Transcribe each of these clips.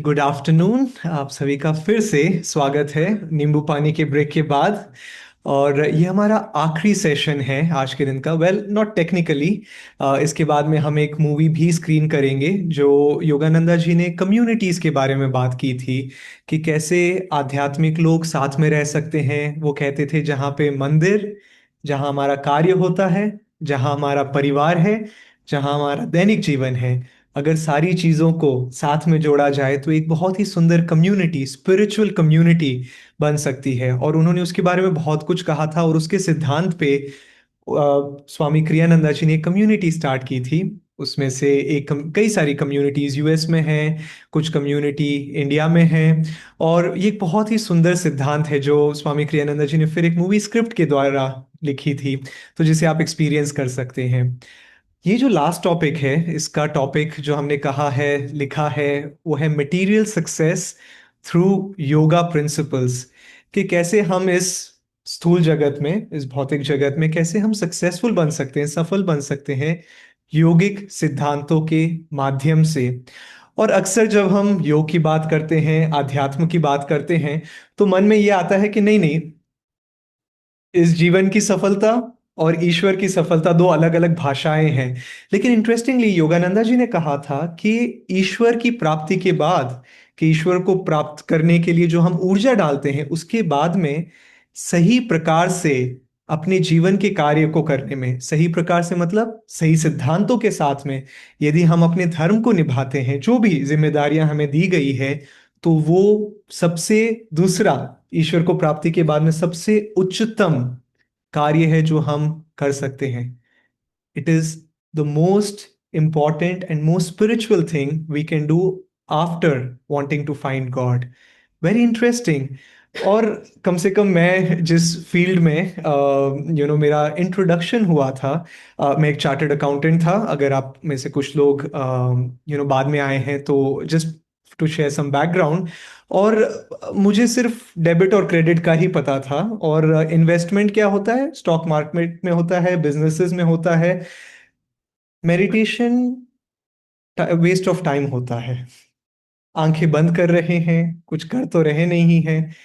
Good afternoon. आप सभी का फिर से स्वागत है नींबू पानी के ब्रेक के बाद। और ये हमारा आखिरी सेशन है आज के दिन का। Well, not technically. इसके बाद में हम एक मूवी भी स्क्रीन करेंगे जो योगानंदा जी ने कम्युनिटीज के बारे में बात की थी कि कैसे आध्यात्मिक लोग साथ में रह सकते हैं। वो कहते थे जहाँ पे मंदिर, जहाँ हमारा कार्य होता है, जहाँ हमारा परिवार है, जहाँ हमारा दैनिक जीवन है, अगर सारी चीजों को साथ में जोड़ा जाए तो एक बहुत ही सुंदर कम्युनिटी, स्पिरिचुअल कम्युनिटी बन सकती है। और उन्होंने उसके बारे में बहुत कुछ कहा था और उसके सिद्धांत पे स्वामी क्रियानंदा जी ने कम्युनिटी स्टार्ट की थी। उसमें से कई सारी कम्युनिटीज यूएस में हैं, कुछ कम्युनिटी इंडिया में हैं। और ये एक बहुत ही सुंदर सिद्धांत है जो स्वामी क्रियानंदा जी ने फिर एक मूवी स्क्रिप्ट के द्वारा लिखी थी, तो जिसे आप एक्सपीरियंस कर सकते हैं। ये जो लास्ट टॉपिक है, इसका टॉपिक जो हमने कहा है, लिखा है, वो है material success through yoga principles. कि कैसे हम इस स्थूल जगत में, इस भौतिक जगत में कैसे हम सक्सेसफुल बन सकते हैं, सफल बन सकते हैं योगिक सिद्धांतों के माध्यम से। और अक्सर जब हम योग की बात करते हैं, अध्यात्म की बात करते हैं, तो मन में ये आता है कि नहीं नहीं, इस जीवन की सफलता और ईश्वर की सफलता दो अलग अलग भाषाएं हैं। लेकिन इंटरेस्टिंगली योगानंदा जी ने कहा था कि ईश्वर की प्राप्ति के बाद, कि ईश्वर को प्राप्त करने के लिए जो हम ऊर्जा डालते हैं, उसके बाद में सही प्रकार से अपने जीवन के कार्य को करने में, सही प्रकार से मतलब सही सिद्धांतों के साथ में, यदि हम अपने धर्म को निभाते हैं, जो भी जिम्मेदारियां हमें दी गई है, तो वो सबसे दूसरा, ईश्वर को प्राप्ति के बाद में सबसे उच्चतम कार्य है जो हम कर सकते हैं। It is the most important and most spiritual thing we can do after wanting to find God. Very interesting. और कम से कम मैं जिस फील्ड में मेरा इंट्रोडक्शन हुआ था, मैं एक चार्टर्ड अकाउंटेंट था। अगर आप में से कुछ लोग बाद में आए हैं, तो just to share some background. और मुझे सिर्फ डेबिट और क्रेडिट का ही पता था। और इन्वेस्टमेंट क्या होता है, स्टॉक मार्केट में होता है, बिजनेसेस में होता है। मेडिटेशन वेस्ट ऑफ टाइम होता है। आंखें बंद कर रहे हैं, कुछ कर तो रहे नहीं हैं।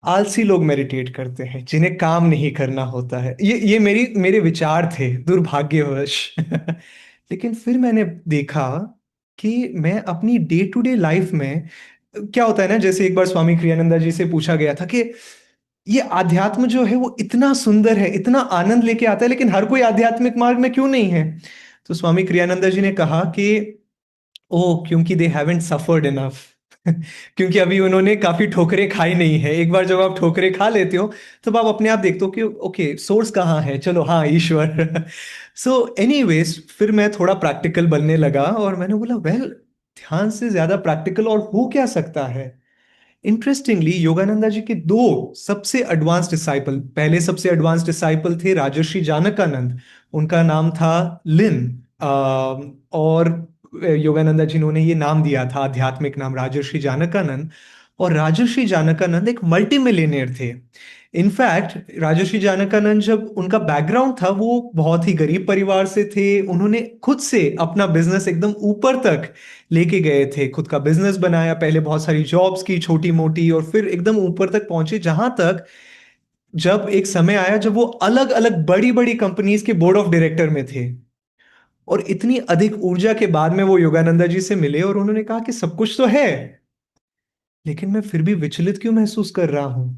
आलसी लोग मेडिटेट करते हैं जिन्हें काम नहीं करना होता है। ये मेरे विचार थे, दुर्भाग्यवश। लेकिन फिर मैंने देखा कि मैं अपनी डे टू डे लाइफ में, क्या होता है ना, जैसे एक बार स्वामी क्रियानंदा जी से पूछा गया था कि ये आध्यात्म जो है वो इतना सुंदर है, इतना आनंद लेके आता है, लेकिन हर कोई आध्यात्मिक मार्ग में क्यों नहीं है? तो स्वामी क्रियानंदा जी ने कहा कि ओ, क्योंकि दे हैवंट सफर्ड इनफ। क्योंकि अभी उन्होंने काफी ठोकरें खाई नहीं है। एक बार जब आप ठोकरें खा लेते हो, तब आप अपने आप देखते हो कि ओके, सोर्स कहाँ है, चलो हाँ, ईश्वर। सो एनीवेज, फिर मैं थोड़ा प्रैक्टिकल बनने लगा और मैंने बोला वेल, ध्यान से ज्यादा प्रैक्टिकल और हो क्या सकता है? इंटरेस्टिंगली योगानंदा जी के दो सबसे एडवांस डिसाइपल, पहले सबसे एडवांस डिसाइपल थे राजर्षि जानकानंद। उनका नाम था लिन। और योगानंदा जी ने ये नाम दिया था, आध्यात्मिक नाम, राजर्षि जानकानंद। और राजर्षि जानकानंद एक मल्टी मिलियनेयर थे। इनफैक्ट राजर्षि जानकानंद, जब उनका बैकग्राउंड था, वो बहुत ही गरीब परिवार से थे। उन्होंने खुद से अपना बिजनेस एकदम ऊपर तक लेके गए थे, खुद का बिजनेस बनाया, पहले बहुत सारी जॉब्स की छोटी मोटी, और फिर एकदम ऊपर तक पहुंचे, जहां तक जब एक समय आया जब वो अलग अलग बड़ी बड़ी कंपनीज के बोर्ड ऑफ डायरेक्टर में थे। और इतनी अधिक ऊर्जा के बाद में वो योगानंदा जी से मिले और उन्होंने कहा कि सब कुछ तो है, लेकिन मैं फिर भी विचलित क्यों महसूस कर रहा हूं,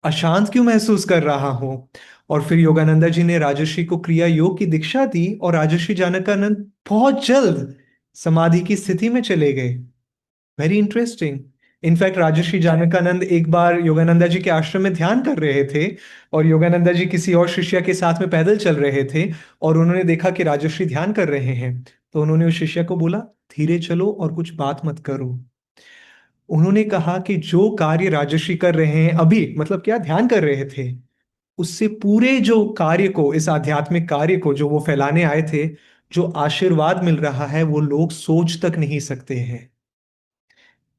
अशांत क्यों महसूस कर रहा हूं? और फिर योगानंदा जी ने राजर्षि को क्रिया योग की दीक्षा दी और राजर्षि जानकानंद बहुत जल्द समाधि की स्थिति में चले गए। Very interesting. इनफैक्ट राजर्षि जानकानंद एक बार योगानंदा जी के आश्रम में ध्यान कर रहे थे, और योगानंदा जी किसी और शिष्य के साथ में पैदल चल रहे थे, और उन्होंने देखा कि राजर्षि ध्यान कर रहे हैं। तो उन्होंने उस शिष्य को बोला, धीरे चलो और कुछ बात मत करो। उन्होंने कहा कि जो कार्य राजर्षि कर रहे हैं अभी, मतलब क्या ध्यान कर रहे थे, उससे पूरे जो कार्य को, इस आध्यात्मिक कार्य को जो वो फैलाने आए थे, जो आशीर्वाद मिल रहा है वो लोग सोच तक नहीं सकते हैं।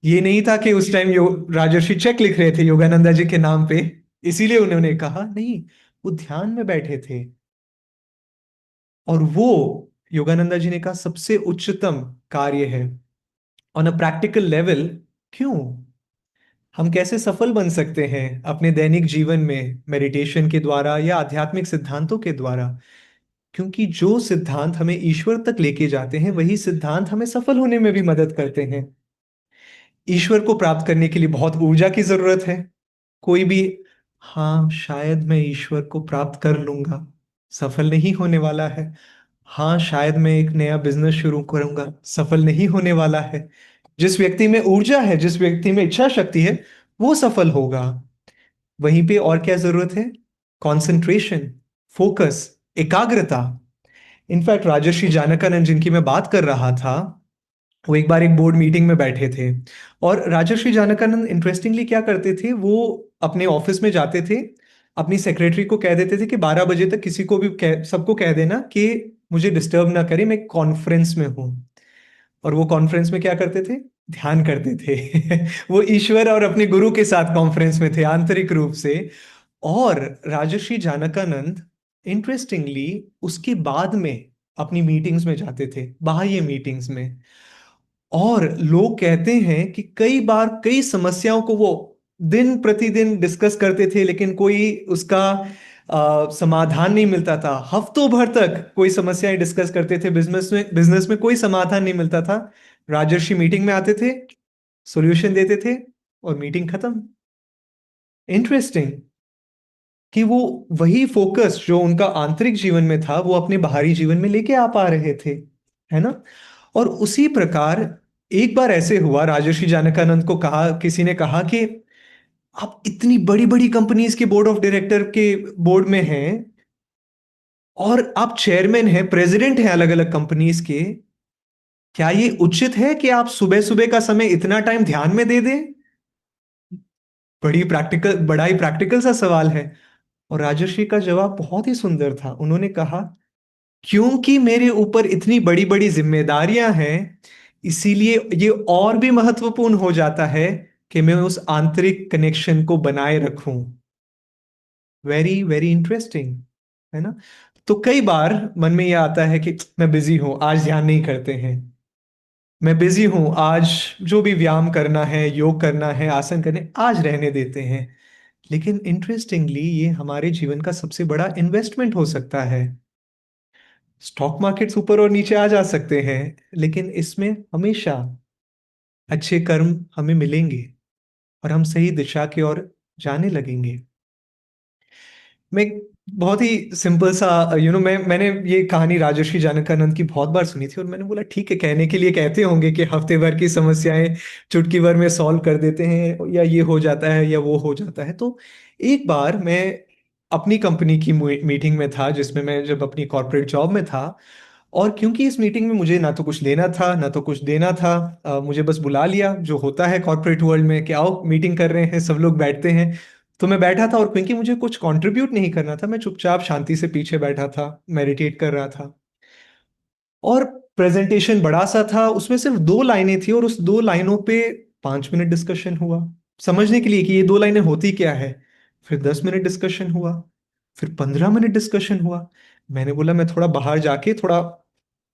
ये नहीं था कि उस टाइम राजर्षि चेक लिख रहे थे योगानंदा जी के नाम पे, इसीलिए उन्होंने कहा, नहीं, वो ध्यान में बैठे थे। और वो योगानंदा जी ने कहा सबसे उच्चतम कार्य है। ऑन अ प्रैक्टिकल लेवल, क्यों? हम कैसे सफल बन सकते हैं अपने दैनिक जीवन में मेडिटेशन के द्वारा या आध्यात्मिक सिद्धांतों के द्वारा? क्योंकि जो सिद्धांत हमें ईश्वर तक लेके जाते हैं वही सिद्धांत हमें सफल होने में भी मदद करते हैं। ईश्वर को प्राप्त करने के लिए बहुत ऊर्जा की जरूरत है। कोई भी, हाँ शायद मैं ईश्वर को प्राप्त कर लूंगा, सफल नहीं होने वाला है। हाँ शायद मैं एक नया बिजनेस शुरू करूंगा, सफल नहीं होने वाला है। जिस व्यक्ति में ऊर्जा है, जिस व्यक्ति में इच्छा शक्ति है, वो सफल होगा। वहीं पे और क्या जरूरत है? कंसंट्रेशन, फोकस, एकाग्रता। इनफैक्ट राजर्षि जानकानंद जिनकी मैं बात कर रहा था, वो एक बार एक बोर्ड मीटिंग में बैठे थे। और राजर्षि जानकानंद इंटरेस्टिंगली क्या करते थे, वो अपने ऑफिस में जाते थे, अपनी सेक्रेटरी को कह देते थे कि 12 बजे तक किसी को भी सबको कह देना कि मुझे डिस्टर्ब ना करे, मैं कॉन्फ्रेंस में हूँ। और वो कॉन्फ्रेंस में क्या करते थे? ध्यान करते थे। वो ईश्वर और अपने गुरु के साथ कॉन्फ्रेंस में थे आंतरिक रूप से। और राजर्षि जानकानंद इंटरेस्टिंगली उसके बाद में अपनी मीटिंग्स में जाते थे, बाह्य मीटिंग्स में। और लोग कहते हैं कि कई बार कई समस्याओं को वो दिन प्रतिदिन डिस्कस करते थे, लेकिन कोई उसका समाधान नहीं मिलता था। हफ्तों भर तक कोई समस्याएं डिस्कस करते थे, बिजनेस में कोई समाधान नहीं मिलता था। राजर्षि मीटिंग में आते थे, सॉल्यूशन देते थे, और मीटिंग खत्म। इंटरेस्टिंग कि वो वही फोकस जो उनका आंतरिक जीवन में था वो अपने बाहरी जीवन में लेके आ पा रहे थे, है ना? और उसी प्रकार एक बार ऐसे हुआ, राजर्षि जानकानंद को कहा, किसी ने कहा कि आप इतनी बड़ी बड़ी कंपनीज के बोर्ड ऑफ डायरेक्टर के बोर्ड में हैं, और आप चेयरमैन हैं, प्रेसिडेंट हैं अलग अलग कंपनीज के, क्या ये उचित है कि आप सुबह सुबह का समय इतना टाइम ध्यान में दे दें? बड़ा ही प्रैक्टिकल सा सवाल है। और राजर्षि का जवाब बहुत ही सुंदर था। उन्होंने कहा, क्योंकि मेरे ऊपर इतनी बड़ी बड़ी जिम्मेदारियां हैं, इसीलिए ये और भी महत्वपूर्ण हो जाता है कि मैं उस आंतरिक कनेक्शन को बनाए रखूं। वेरी वेरी इंटरेस्टिंग, है ना? तो कई बार मन में ये आता है कि मैं बिजी हूं, आज ध्यान नहीं करते हैं। मैं बिजी हूं आज, जो भी व्यायाम करना है, योग करना है, आसन करने, आज रहने देते हैं। लेकिन इंटरेस्टिंगली ये हमारे जीवन का सबसे बड़ा इन्वेस्टमेंट हो सकता है। स्टॉक मार्केट्स ऊपर और नीचे आ जा सकते हैं, लेकिन इसमें हमेशा अच्छे कर्म हमें मिलेंगे और हम सही दिशा की ओर जाने लगेंगे। मैं बहुत ही सिंपल सा, मैंने ये कहानी राजर्षि जानकानंद की बहुत बार सुनी थी, और मैंने बोला ठीक है, कहने के लिए कहते होंगे कि हफ्ते भर की समस्याएं चुटकी भर में सॉल्व कर देते हैं, या ये हो जाता है या वो हो जाता है। तो एक बार मैं अपनी कंपनी की मीटिंग में था, जिसमें मैं जब अपनी कॉर्पोरेट जॉब में था। और क्योंकि इस मीटिंग में मुझे ना तो कुछ लेना था ना तो कुछ देना था, मुझे बस बुला लिया, जो होता है कॉर्पोरेट वर्ल्ड में कि आओ मीटिंग कर रहे हैं, सब लोग बैठते हैं। तो मैं बैठा था, और क्योंकि मुझे कुछ कंट्रीब्यूट नहीं करना था, मैं चुपचाप शांति से पीछे बैठा था, मेडिटेट कर रहा था। और प्रेजेंटेशन बड़ा सा था, उसमें सिर्फ 2 लाइनें थी, और उस 2 लाइनों पे 5 मिनट डिस्कशन हुआ समझने के लिए कि ये 2 लाइनें होती क्या है। फिर 10 मिनट डिस्कशन हुआ, फिर 15 मिनट डिस्कशन हुआ। मैंने बोला मैं थोड़ा बाहर जाके थोड़ा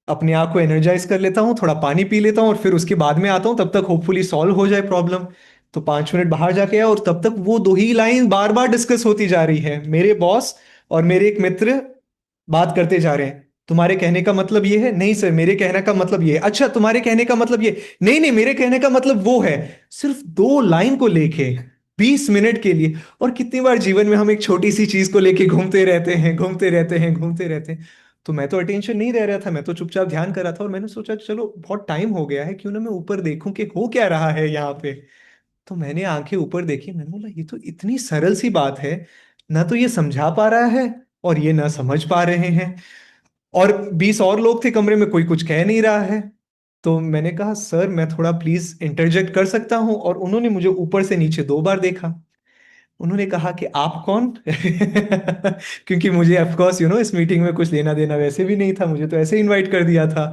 अपने आप को एनर्जाइज कर लेता हूँ, थोड़ा पानी पी लेता हूँ, और फिर उसके बाद में आता हूँ, तब तक होपफुली सॉल्व हो जाए प्रॉब्लम। तो 5 मिनट बाहर जाके आया, और तब तक वो 2 ही लाइन बार बार डिस्कस होती जा रही है। मेरे बॉस और मेरे एक मित्र बात करते जा रहे हैं, तुम्हारे कहने का मतलब ये है, नहीं सर मेरे कहने का मतलब ये है, अच्छा तुम्हारे कहने का मतलब ये, नहीं नहीं मेरे कहने का मतलब वो है। सिर्फ 2 लाइन को लेके 20 मिनट के लिए। और कितनी बार जीवन में हम एक छोटी सी चीज को लेके घूमते रहते हैं, घूमते रहते हैं, घूमते रहते हैं। तो मैं तो अटेंशन नहीं दे रहा था, मैं तो चुपचाप ध्यान कर रहा था, और मैंने सोचा चलो बहुत टाइम हो गया है, क्यों ना मैं ऊपर देखूं कि हो क्या रहा है यहाँ पे। तो मैंने आंखें ऊपर देखी, मैंने बोला ये तो इतनी सरल सी बात है, ना तो ये समझा पा रहा है और ये ना समझ पा रहे हैं। और 20 और लोग थे कमरे में, कोई कुछ कह नहीं रहा है। तो मैंने कहा सर मैं थोड़ा प्लीज इंटरजेक्ट कर सकता हूं, और उन्होंने मुझे ऊपर से नीचे 2 बार देखा। उन्होंने कहा कि आप कौन? क्योंकि मुझे ऑफ कोर्स इस मीटिंग में कुछ लेना देना वैसे भी नहीं था, मुझे तो ऐसे इनवाइट कर दिया था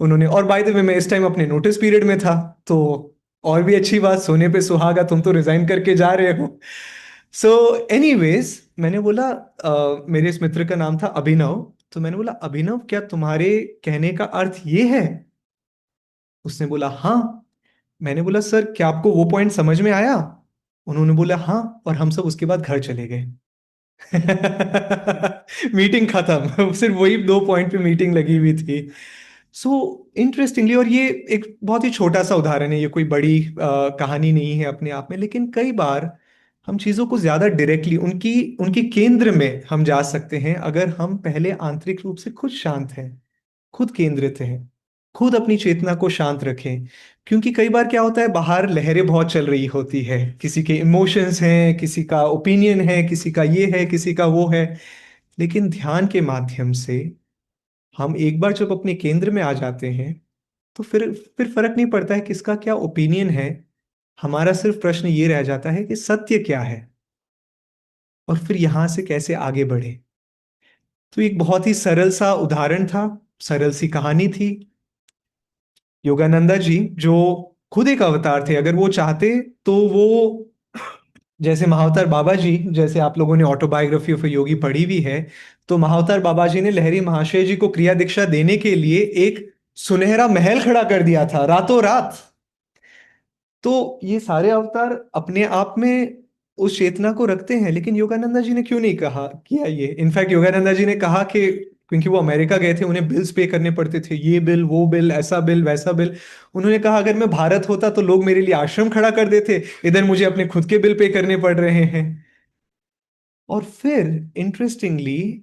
उन्होंने। और बाय द वे मैं इस टाइम अपने नोटिस पीरियड में था, तो और भी अच्छी बात, सोने पे सुहागा, तुम तो रिजाइन करके जा रहे हो। सो एनीवेज मैंने बोला, मेरे इस मित्र का नाम था अभिनव। तो मैंने बोला अभिनव क्या तुम्हारे कहने का अर्थ ये है? उसने बोला हाँ। मैंने बोला सर क्या आपको वो पॉइंट समझ में आया? उन्होंने बोला हाँ, और हम सब उसके बाद घर चले गए। मीटिंग खत्म। सिर्फ वही 2 पॉइंट पे मीटिंग लगी हुई थी। सो इंटरेस्टिंगली, और ये एक बहुत ही छोटा सा उदाहरण है, ये कोई बड़ी कहानी नहीं है अपने आप में, लेकिन कई बार हम चीजों को ज्यादा डायरेक्टली उनकी उनके केंद्र में हम जा सकते हैं अगर हम पहले आंतरिक रूप से खुद शांत हैं, खुद केंद्रित हैं, खुद अपनी चेतना को शांत रखें। क्योंकि कई बार क्या होता है, बाहर लहरें बहुत चल रही होती है, किसी के इमोशंस हैं, किसी का ओपिनियन है, किसी का ये है, किसी का वो है। लेकिन ध्यान के माध्यम से हम एक बार जब अपने केंद्र में आ जाते हैं, तो फिर फर्क नहीं पड़ता है किसका क्या ओपिनियन है। हमारा सिर्फ प्रश्न ये रह जाता है कि सत्य क्या है, और फिर यहां से कैसे आगे बढ़े। तो एक बहुत ही सरल सा उदाहरण था, सरल सी कहानी थी। योगानंदा जी जो खुद एक अवतार थे, अगर वो चाहते तो वो, जैसे महावतार बाबा जी, जैसे आप लोगों ने ऑटोबायोग्राफी ऑफ योगी पढ़ी हुई है, तो महावतार बाबा जी ने लहरी महाशय जी को क्रिया दीक्षा देने के लिए एक सुनहरा महल खड़ा कर दिया था रातों रात। तो ये सारे अवतार अपने आप में उस चेतना को रखते हैं, लेकिन योगानंदा जी ने क्यों नहीं कहा किया ये? इनफैक्ट योगानंदा जी ने कहा कि क्योंकि वो अमेरिका गए थे, उन्हें बिल्स पे करने पड़ते थे, ये बिल वो बिल, ऐसा बिल वैसा बिल। उन्होंने कहा अगर मैं भारत होता तो लोग मेरे लिए आश्रम खड़ा कर देते, इधर मुझे अपने खुद के बिल पे करने पड़ रहे हैं। और फिर इंटरेस्टिंगली,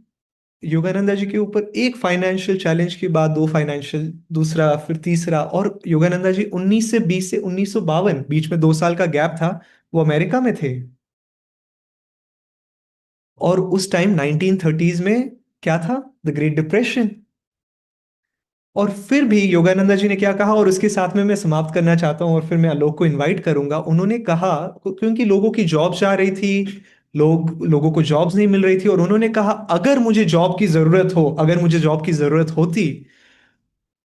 योगानंदा जी के ऊपर एक फाइनेंशियल चैलेंज के बाद दो फाइनेंशियल, दूसरा फिर तीसरा, और योगानंदा जी 1920 से 1952, बीच में 2 साल का गैप था, वो अमेरिका में थे। और उस टाइम 1930s में क्या था? The great depression. और फिर भी योगानंदा जी ने क्या कहा, और उसके साथ में मैं समाप्त करना चाहता हूं और फिर मैं आलोक को इनवाइट करूंगा। उन्होंने कहा, क्योंकि लोगों की जॉब जा रही थी, लोगों को जॉब्स नहीं मिल रही थी, और उन्होंने कहा अगर मुझे जॉब की जरूरत हो, अगर मुझे जॉब की जरूरत होती,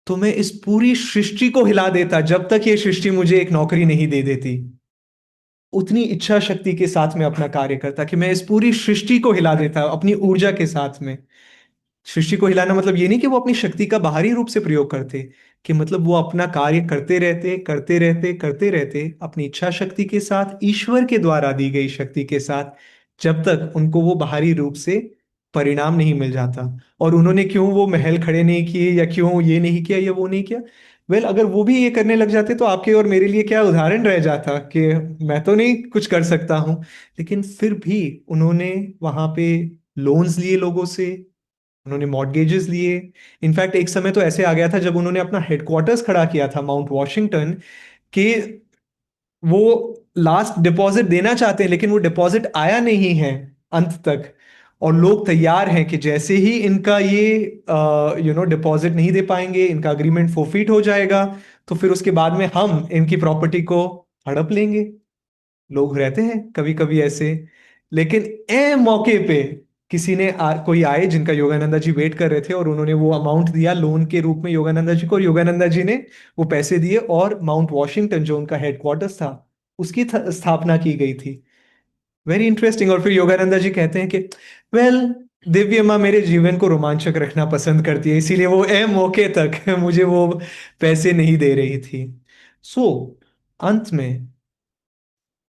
तो मैं इस पूरी सृष्टि को हिला देता जब तक ये सृष्टि मुझे एक नौकरी नहीं दे देती। उतनी इच्छा शक्ति के साथ में अपना कार्य करता कि मैं इस पूरी सृष्टि को हिला देता अपनी ऊर्जा के साथ में। सृष्टि को हिलाना मतलब ये नहीं कि वो अपनी शक्ति का बाहरी रूप से प्रयोग करते, कि मतलब वो अपना कार्य करते रहते करते रहते करते रहते अपनी इच्छा शक्ति के साथ, ईश्वर के द्वारा दी गई शक्ति के साथ, जब तक उनको वो बाहरी रूप से परिणाम नहीं मिल जाता। और उन्होंने क्यों वो महल खड़े नहीं किए, या क्यों ये नहीं किया या वो नहीं किया? वेल, अगर वो भी ये करने लग जाते तो आपके और मेरे लिए क्या उदाहरण रह जाता कि मैं तो नहीं कुछ कर सकता हूं। लेकिन फिर भी उन्होंने वहां पे लोन्स लिए लोगों से, उन्होंने मॉर्गेजेस लिए। इनफैक्ट एक समय तो ऐसे आ गया था जब उन्होंने अपना हेडक्वार्टर्स खड़ा किया था माउंट वॉशिंगटन, कि वो लास्ट डिपॉजिट देना चाहते हैं, लेकिन वो डिपॉजिट आया नहीं है अंत तक। और लोग तैयार हैं कि जैसे ही इनका ये डिपॉजिट नहीं दे पाएंगे, इनका अग्रीमेंट फोरफिट हो जाएगा, तो फिर उसके बाद में हम इनकी प्रॉपर्टी को हड़प लेंगे। लोग रहते हैं कभी कभी ऐसे। लेकिन ए मौके पे किसी ने कोई आए जिनका योगानंदा जी वेट कर रहे थे, और उन्होंने वो अमाउंट दिया लोन के रूप में योगानंदा जी को, और योगानंदा जी ने वो पैसे दिए, और माउंट वॉशिंगटन जो उनका हेडक्वार्टर्स था, उसकी स्थापना की गई थी। Very interesting. और फिर योगानंदा जी कहते हैं कि वेल, दिव्य माँ मेरे जीवन को रोमांचक रखना पसंद करती है, इसीलिए वो ए मौके तक मुझे वो पैसे नहीं दे रही थी। सो अंत में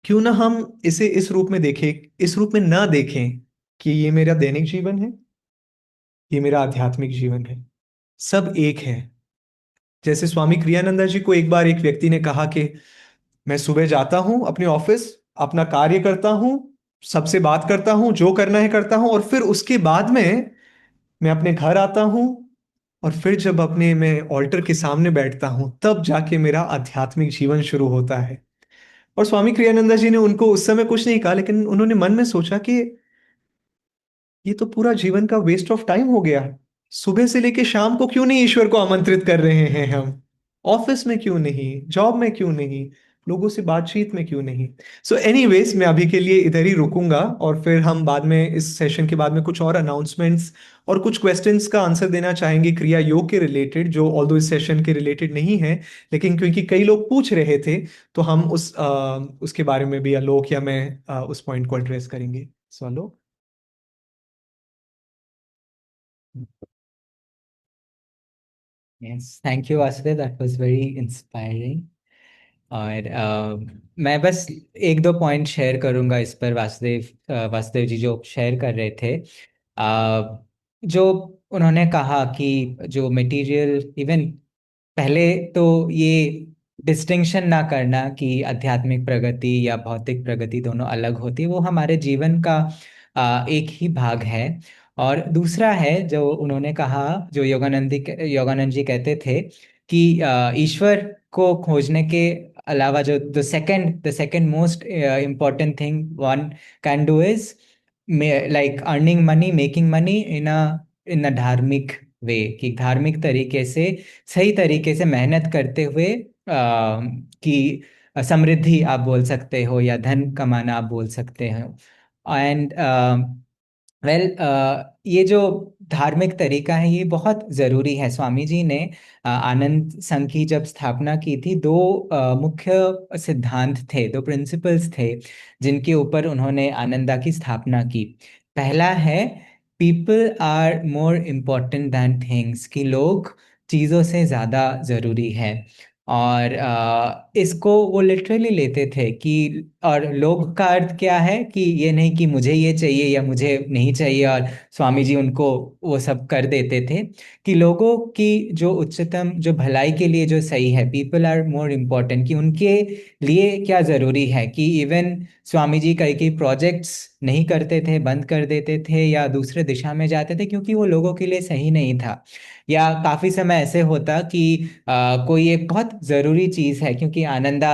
क्यों ना हम इसे इस रूप में देखें, इस रूप में ना देखें कि ये मेरा दैनिक जीवन है, ये मेरा आध्यात्मिक जीवन है, सब एक है। जैसे स्वामी क्रियानंदा जी को एक बार एक व्यक्ति ने कहा कि मैं सुबह जाता हूं अपने ऑफिस, अपना कार्य करता हूं, सबसे बात करता हूं, जो करना है करता हूं, और फिर उसके बाद में मैं अपने घर आता हूं, और फिर जब अपने मैं ऑल्टर के सामने बैठता हूं, तब जाके मेरा आध्यात्मिक जीवन शुरू होता है। और स्वामी क्रियानंदा जी ने उनको उस समय कुछ नहीं कहा, लेकिन उन्होंने मन में सोचा कि ये तो पूरा जीवन का वेस्ट ऑफ टाइम हो गया। सुबह से लेके शाम को क्यों नहीं ईश्वर को आमंत्रित कर रहे हैं हम? ऑफिस में क्यों नहीं, जॉब में क्यों नहीं, लोगों से बातचीत में क्यों नहीं? सो एनीवेज, मैं अभी के लिए इधर ही रुकूंगा, और फिर हम बाद में इस सेशन के बाद में कुछ और अनाउंसमेंट्स और कुछ क्वेश्चंस का आंसर देना चाहेंगे क्रिया योग के रिलेटेड, जो ऑल्दो इस सेशन के रिलेटेड नहीं है, लेकिन क्योंकि कई लोग पूछ रहे थे, तो हम उसके बारे में भी आलोक या मैं उस पॉइंट को एड्रेस करेंगे। सो आलोक। Yes, thank you, Ashley. That was very inspiring. और मैं बस एक दो पॉइंट शेयर करूंगा इस पर। वासुदेव जी जो शेयर कर रहे थे, जो उन्होंने कहा कि जो मटेरियल इवन, पहले तो ये डिस्टिंक्शन ना करना कि आध्यात्मिक प्रगति या भौतिक प्रगति दोनों अलग होती है, वो हमारे जीवन का एक ही भाग है। और दूसरा है जो उन्होंने कहा, जो योगानंद जी कहते थे कि ईश्वर को खोजने के अलावा जो the second most important thing one can do is like earning money, making money in a dharmik way, कि धार्मिक तरीके से, सही तरीके से मेहनत करते हुए कि समृद्धि आप बोल सकते हो या धन कमाना आप बोल सकते हो। एंड वेल, ये जो धार्मिक तरीका है ये बहुत ज़रूरी है। स्वामी जी ने आनंद संघ की जब स्थापना की थी, दो मुख्य सिद्धांत थे, दो प्रिंसिपल्स थे जिनके ऊपर उन्होंने आनंदा की स्थापना की। पहला है, people are more important than things, कि लोग चीज़ों से ज़्यादा ज़रूरी है। और इसको वो लिटरली लेते थे कि, और लोग का अर्थ क्या है कि ये नहीं कि मुझे ये चाहिए या मुझे नहीं चाहिए, और स्वामी जी उनको वो सब कर देते थे कि लोगों की जो उच्चतम, जो भलाई के लिए जो सही है, पीपल आर मोर इम्पोर्टेंट, कि उनके लिए क्या ज़रूरी है। कि इवन स्वामी जी कई कई प्रोजेक्ट्स नहीं करते थे, बंद कर देते थे या दूसरे दिशा में जाते थे क्योंकि वो लोगों के लिए सही नहीं था। या काफ़ी समय ऐसे होता कि कोई एक बहुत ज़रूरी चीज़ है, क्योंकि आनंदा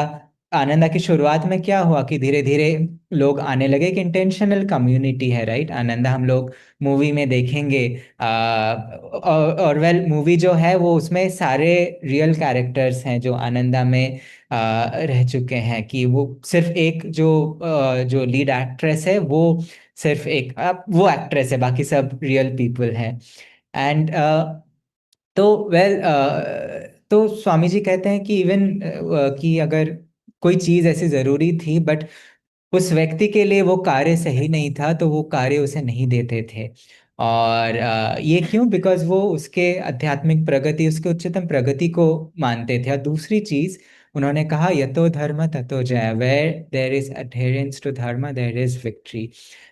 आनंदा की शुरुआत में क्या हुआ कि धीरे धीरे लोग आने लगे, एक इंटेंशनल कम्युनिटी है, राइट। आनंदा हम लोग मूवी में देखेंगे, और वेल मूवी जो है वो, उसमें सारे रियल कैरेक्टर्स हैं जो आनंदा में रह चुके हैं। कि वो सिर्फ एक जो लीड एक्ट्रेस है, वो सिर्फ एक वो एक्ट्रेस है, बाकी सब रियल पीपल हैं। एंड तो वेल, तो स्वामी जी कहते हैं कि इवन कि अगर कोई चीज ऐसी जरूरी थी बट उस व्यक्ति के लिए वो कार्य सही नहीं था, तो वो कार्य उसे नहीं देते थे। और ये क्यों? बिकॉज वो उसके आध्यात्मिक प्रगति, उसके उच्चतम प्रगति को मानते थे। और दूसरी चीज उन्होंने कहा, यतो धर्म ततो जय, where there is adherence to dharma there is victory.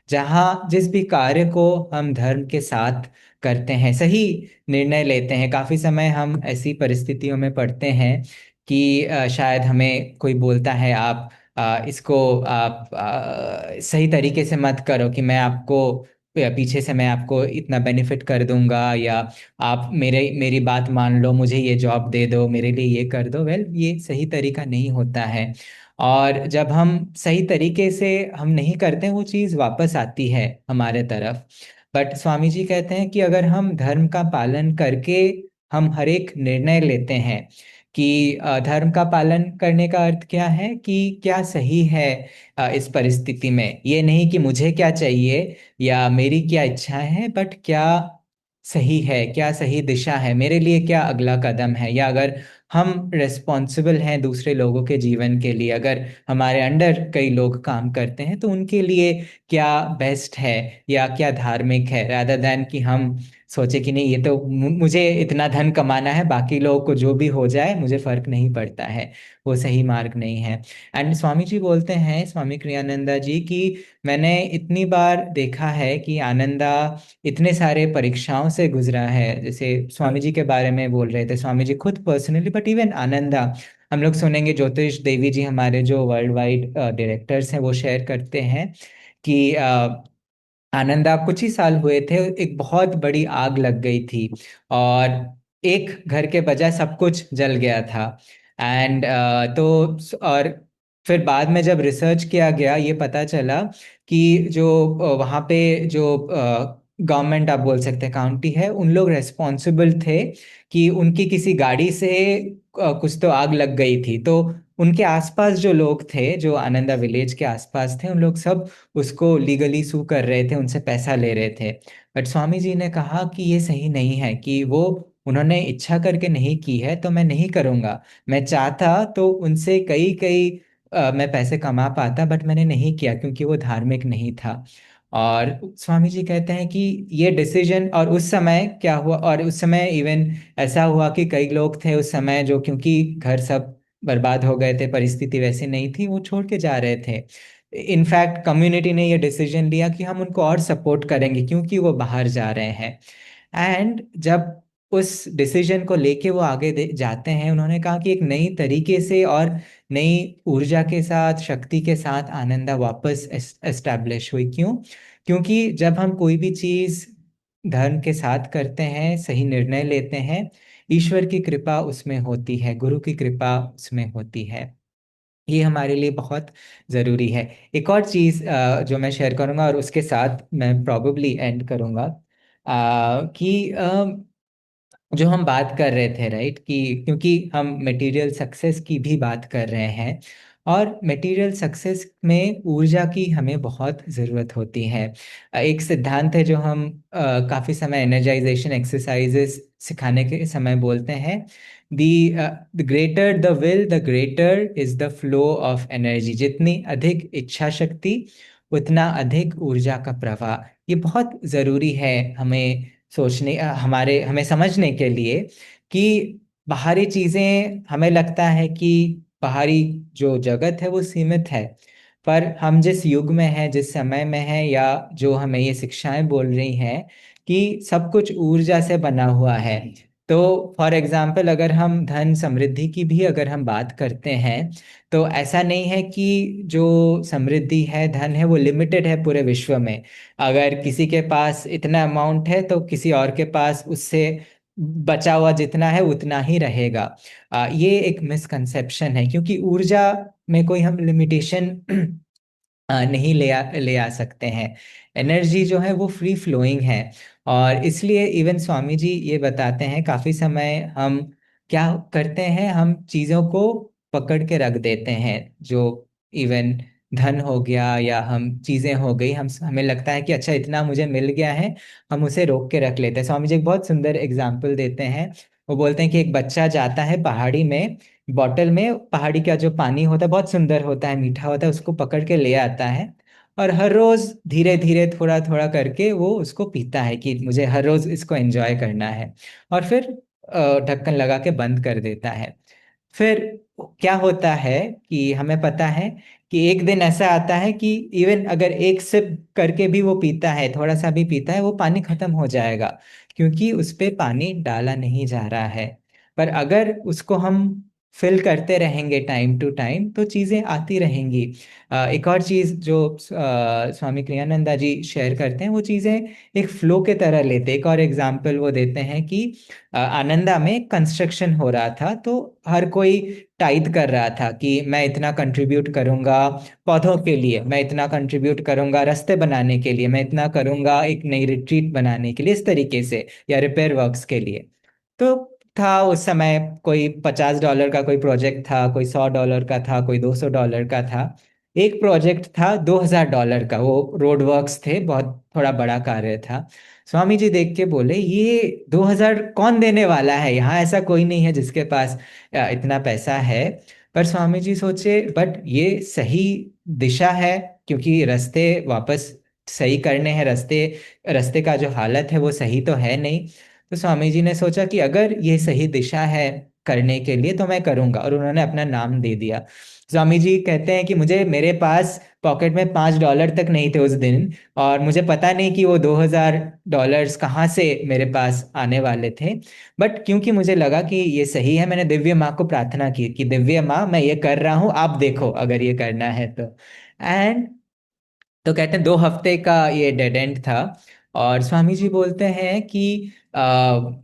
जहाँ जिस भी कार्य को हम धर्म के साथ करते हैं, सही निर्णय लेते हैं, काफी समय हम ऐसी परिस्थितियों में पड़ते हैं कि शायद हमें कोई बोलता है, आप इसको आप सही तरीके से मत करो, कि मैं आपको पीछे से मैं आपको इतना बेनिफिट कर दूंगा, या आप मेरी बात मान लो, मुझे ये जॉब दे दो, मेरे लिए ये कर दो। वेल, ये सही तरीका नहीं होता है। और जब हम सही तरीके से हम नहीं करते, वो चीज़ वापस आती है हमारे तरफ। बट स्वामी जी कहते हैं कि अगर हम धर्म का पालन करके हम हर एक निर्णय लेते हैं, कि धर्म का पालन करने का अर्थ क्या है, कि क्या सही है इस परिस्थिति में, ये नहीं कि मुझे क्या चाहिए या मेरी क्या इच्छाएं हैं, बट क्या सही है, क्या सही दिशा है, मेरे लिए क्या अगला कदम है। या अगर हम रिस्पॉन्सिबल हैं दूसरे लोगों के जीवन के लिए, अगर हमारे अंडर कई लोग काम करते हैं, तो उनके लिए क्या बेस्ट है या क्या धार्मिक है, रादर देन कि हम सोचे कि नहीं, ये तो मुझे इतना धन कमाना है, बाकी लोगों को जो भी हो जाए मुझे फर्क नहीं पड़ता है। वो सही मार्ग नहीं है। एंड स्वामी जी बोलते हैं, स्वामी क्रियानंदा जी, कि मैंने इतनी बार देखा है कि आनंदा इतने सारे परीक्षाओं से गुजरा है। जैसे स्वामी जी के बारे में बोल रहे थे, स्वामी जी खुद पर्सनली, बट इवन आनंदा, हम लोग सुनेंगे ज्योतिष देवी जी, हमारे जो वर्ल्ड वाइड डायरेक्टर्स हैं, वो शेयर करते हैं कि आनंदा कुछ ही साल हुए थे, एक बहुत बड़ी आग लग गई थी, और एक घर के बजाय सब कुछ जल गया था। एंड तो और फिर बाद में जब रिसर्च किया गया, ये पता चला कि जो वहाँ पे जो गवर्नमेंट आप बोल सकते हैं, काउंटी है, उन लोग रेस्पॉन्सिबल थे कि उनकी किसी गाड़ी से कुछ तो आग लग गई थी। तो उनके आसपास जो लोग थे, जो आनंदा विलेज के आसपास थे, उन लोग सब उसको लीगली सू कर रहे थे, उनसे पैसा ले रहे थे। बट स्वामी जी ने कहा कि ये सही नहीं है, कि वो उन्होंने इच्छा करके नहीं की है, तो मैं नहीं करूँगा। मैं चाहता तो उनसे कई कई मैं पैसे कमा पाता, बट मैंने नहीं किया क्योंकि वो धार्मिक नहीं था। और स्वामी जी कहते हैं कि ये डिसीजन, और उस समय क्या हुआ, और उस समय इवन ऐसा हुआ कि कई लोग थे उस समय जो, क्योंकि घर सब बर्बाद हो गए थे, परिस्थिति वैसी नहीं थी, वो छोड़ के जा रहे थे। इनफैक्ट कम्युनिटी ने ये डिसीजन लिया कि हम उनको और सपोर्ट करेंगे क्योंकि वो बाहर जा रहे हैं। एंड जब उस डिसीजन को लेके वो आगे जाते हैं, उन्होंने कहा कि एक नई तरीके से और नई ऊर्जा के साथ, शक्ति के साथ आनंदा वापस एस्टैब्लिश हुई। क्यों? क्योंकि जब हम कोई भी चीज धर्म के साथ करते हैं, सही निर्णय लेते हैं, ईश्वर की कृपा उसमें होती है, गुरु की कृपा उसमें होती है। ये हमारे लिए बहुत ज़रूरी है। एक और चीज़ जो मैं शेयर करूँगा और उसके साथ मैं प्रॉब्ली एंड करूँगा, कि जो हम बात कर रहे थे, राइट, कि क्योंकि हम मटेरियल सक्सेस की भी बात कर रहे हैं, और मटेरियल सक्सेस में ऊर्जा की हमें बहुत ज़रूरत होती है। एक सिद्धांत है जो हम काफ़ी समय एनर्जाइजेशन एक्सरसाइजेस सिखाने के समय बोलते हैं, the greater the will the greater is the flow of energy. जितनी अधिक इच्छा शक्ति, उतना अधिक ऊर्जा का प्रवाह। ये बहुत ज़रूरी है हमें सोचने, हमें समझने के लिए कि बाहरी चीजें, हमें लगता है कि बाहरी जो जगत है वो सीमित है, पर हम जिस युग में हैं, जिस समय में हैं, या जो हमें ये शिक्षाएं बोल रही हैं कि सब कुछ ऊर्जा से बना हुआ है। तो फॉर एग्जाम्पल, अगर हम धन समृद्धि की भी अगर हम बात करते हैं, तो ऐसा नहीं है कि जो समृद्धि है, धन है, वो लिमिटेड है पूरे विश्व में। अगर किसी के पास इतना अमाउंट है तो किसी और के पास उससे बचा हुआ जितना है उतना ही रहेगा। ये एक मिसकंसेप्शन है, क्योंकि ऊर्जा में कोई हम लिमिटेशन नहीं ले आ सकते हैं। एनर्जी जो है वो फ्री फ्लोइंग है। और इसलिए इवन स्वामी जी ये बताते हैं, काफी समय हम क्या करते हैं, हम चीजों को पकड़ के रख देते हैं। जो इवन धन हो गया या हम चीजें हो गई, हम हमें लगता है कि अच्छा इतना मुझे मिल गया है, हम उसे रोक के रख लेते हैं। स्वामी जी एक बहुत सुंदर एग्जाम्पल देते हैं। वो बोलते हैं कि एक बच्चा जाता है पहाड़ी में, बॉटल में पहाड़ी का जो पानी होता है बहुत सुंदर होता है, मीठा होता है, उसको पकड़ के ले आता है, और हर रोज धीरे धीरे थोड़ा थोड़ा करके वो उसको पीता है कि मुझे हर रोज इसको एंजॉय करना है। और फिर ढक्कन लगा के बंद कर देता है। फिर क्या होता है कि हमें पता है कि एक दिन ऐसा आता है कि इवन अगर एक सिप करके भी वो पीता है, थोड़ा सा भी पीता है, वो पानी खत्म हो जाएगा, क्योंकि उस पे पानी डाला नहीं जा रहा है। पर अगर उसको हम फिल करते रहेंगे टाइम टू टाइम, तो चीज़ें आती रहेंगी। एक और चीज़ जो स्वामी क्रियानंदा जी शेयर करते हैं, वो चीज़ें एक फ्लो के तरह लेते हैं। एक और एग्जाम्पल वो देते हैं कि आनंदा में कंस्ट्रक्शन हो रहा था, तो हर कोई टाइद कर रहा था कि मैं इतना कंट्रीब्यूट करूंगा पौधों के लिए, मैं इतना कंट्रीब्यूट करूंगा रास्ते बनाने के लिए, मैं इतना करूंगा एक नई रिट्रीट बनाने के लिए, इस तरीके से, या रिपेयर वर्क्स के लिए। तो था उस समय कोई $50 का कोई प्रोजेक्ट था, कोई $100 का था, कोई $200 का था। एक प्रोजेक्ट था $2000 का, वो रोड वर्क्स थे, बहुत थोड़ा बड़ा कार्य था। स्वामी जी देख के बोले, ये 2000 कौन देने वाला है, यहाँ ऐसा कोई नहीं है जिसके पास इतना पैसा है। पर स्वामी जी सोचे, बट ये सही दिशा है, क्योंकि रास्ते वापस सही करने हैं, रास्ते रास्ते का जो हालत है वो सही तो है नहीं। तो स्वामी जी ने सोचा कि अगर ये सही दिशा है करने के लिए तो मैं करूंगा, और उन्होंने अपना नाम दे दिया। स्वामी जी कहते हैं कि मुझे, मेरे पास पॉकेट में $5 तक नहीं थे उस दिन, और मुझे पता नहीं कि वो $2000 कहाँ से मेरे पास आने वाले थे। बट क्योंकि मुझे लगा कि ये सही है, मैंने दिव्य माँ को प्रार्थना की कि दिव्य माँ, मैं ये कर रहा हूँ, आप देखो अगर ये करना है तो। एंड तो कहते हैं 2 हफ्ते का ये डेड एंड था। और स्वामी जी बोलते हैं कि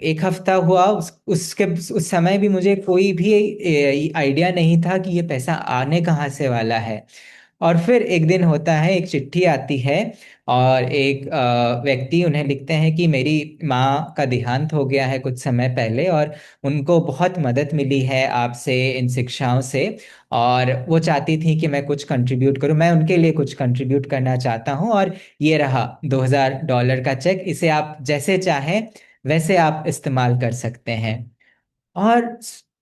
एक हफ्ता हुआ, उसके उस समय भी मुझे कोई भी आइडिया नहीं था कि ये पैसा आने कहाँ से वाला है। और फिर एक दिन होता है, एक चिट्ठी आती है, और एक व्यक्ति उन्हें लिखते हैं कि मेरी माँ का देहांत हो गया है कुछ समय पहले, और उनको बहुत मदद मिली है आपसे इन शिक्षाओं से, और वो चाहती थी कि मैं कुछ कंट्रीब्यूट करूं, मैं उनके लिए कुछ कंट्रीब्यूट करना चाहता हूं, और ये रहा $2000 का चेक, इसे आप जैसे चाहें वैसे आप इस्तेमाल कर सकते हैं। और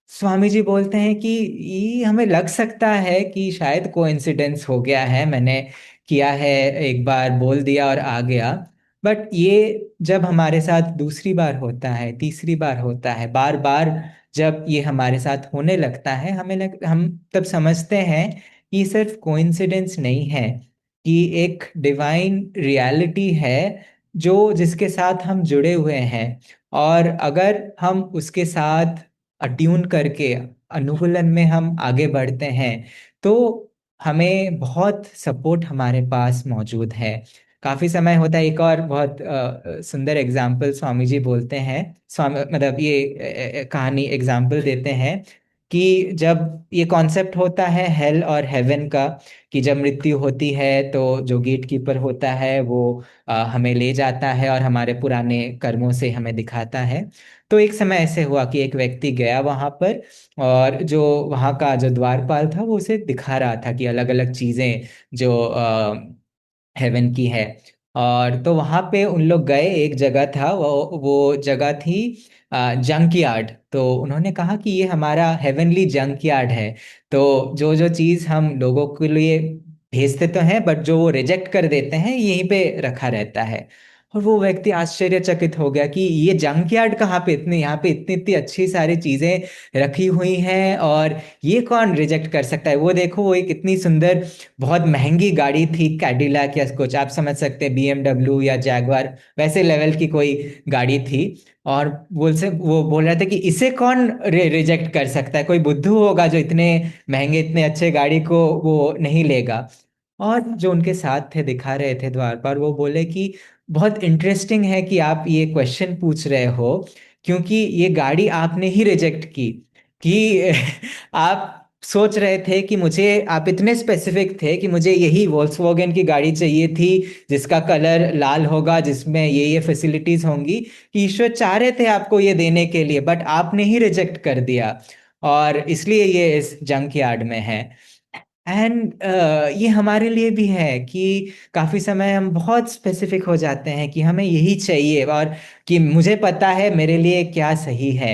स्वामी जी बोलते हैं कि ये हमें लग सकता है कि शायद कोइंसिडेंस हो गया है, मैंने किया है, एक बार बोल दिया और आ गया। बट ये जब हमारे साथ दूसरी बार होता है, तीसरी बार होता है, बार बार जब ये हमारे साथ होने लगता है, हम तब समझते हैं कि सिर्फ कोइंसिडेंस नहीं है, कि एक डिवाइन रियलिटी है जो जिसके साथ हम जुड़े हुए हैं। और अगर हम उसके साथ अट्यून करके अनुकूलन में हम आगे बढ़ते हैं, तो हमें बहुत सपोर्ट हमारे पास मौजूद है। काफी समय होता है, एक और बहुत सुंदर एग्जाम्पल स्वामी जी बोलते हैं। स्वामी मतलब ये कहानी एग्जाम्पल देते हैं कि जब ये कॉन्सेप्ट होता है हेल और हेवन का, कि जब मृत्यु होती है तो जो गेट कीपर होता है वो हमें ले जाता है और हमारे पुराने कर्मों से हमें दिखाता है। तो एक समय ऐसे हुआ कि एक व्यक्ति गया वहां पर, और जो वहां का जो द्वारपाल था वो उसे दिखा रहा था कि अलग अलग चीजें जो हेवन की है। और तो वहां पे उन लोग गए, एक जगह था, वो जगह थी जंक यार्ड। तो उन्होंने कहा कि ये हमारा हेवनली जंक यार्ड है। तो जो जो चीज हम लोगों के लिए भेजते तो हैं, बट जो वो रिजेक्ट कर देते हैं यहीं पे रखा रहता है। और वो व्यक्ति आश्चर्यचकित हो गया कि ये जंक यार्ड कहाँ पे, इतने यहाँ पे इतनी इतनी अच्छी सारी चीजें रखी हुई हैं, और ये कौन रिजेक्ट कर सकता है। वो देखो, वो एक इतनी सुंदर बहुत महंगी गाड़ी थी, कैडिलैक या कुछ आप समझ सकते हैं, बीएमडब्ल्यू या जैगवार वैसे लेवल की कोई गाड़ी थी। और वो बोल रहा था कि इसे कौन रिजेक्ट कर सकता है, कोई बुद्धू होगा जो इतने महंगे इतने अच्छे गाड़ी को वो नहीं लेगा। और जो उनके साथ थे दिखा रहे थे द्वार पर, वो बोले कि बहुत इंटरेस्टिंग है कि आप ये क्वेश्चन पूछ रहे हो, क्योंकि ये गाड़ी आपने ही रिजेक्ट की। कि आप सोच रहे थे कि मुझे, आप इतने स्पेसिफिक थे कि मुझे यही वोल्क्सवैगन की गाड़ी चाहिए थी, जिसका कलर लाल होगा, जिसमें ये फैसिलिटीज होंगी, कि ईश्वर चाह रहे थे आपको ये देने के लिए, बट आपने ही रिजेक्ट कर दिया, और इसलिए ये इस जंक यार्ड में है। एंड ये हमारे लिए भी है कि काफी समय हम बहुत स्पेसिफिक हो जाते हैं कि हमें यही चाहिए, और कि मुझे पता है मेरे लिए क्या सही है।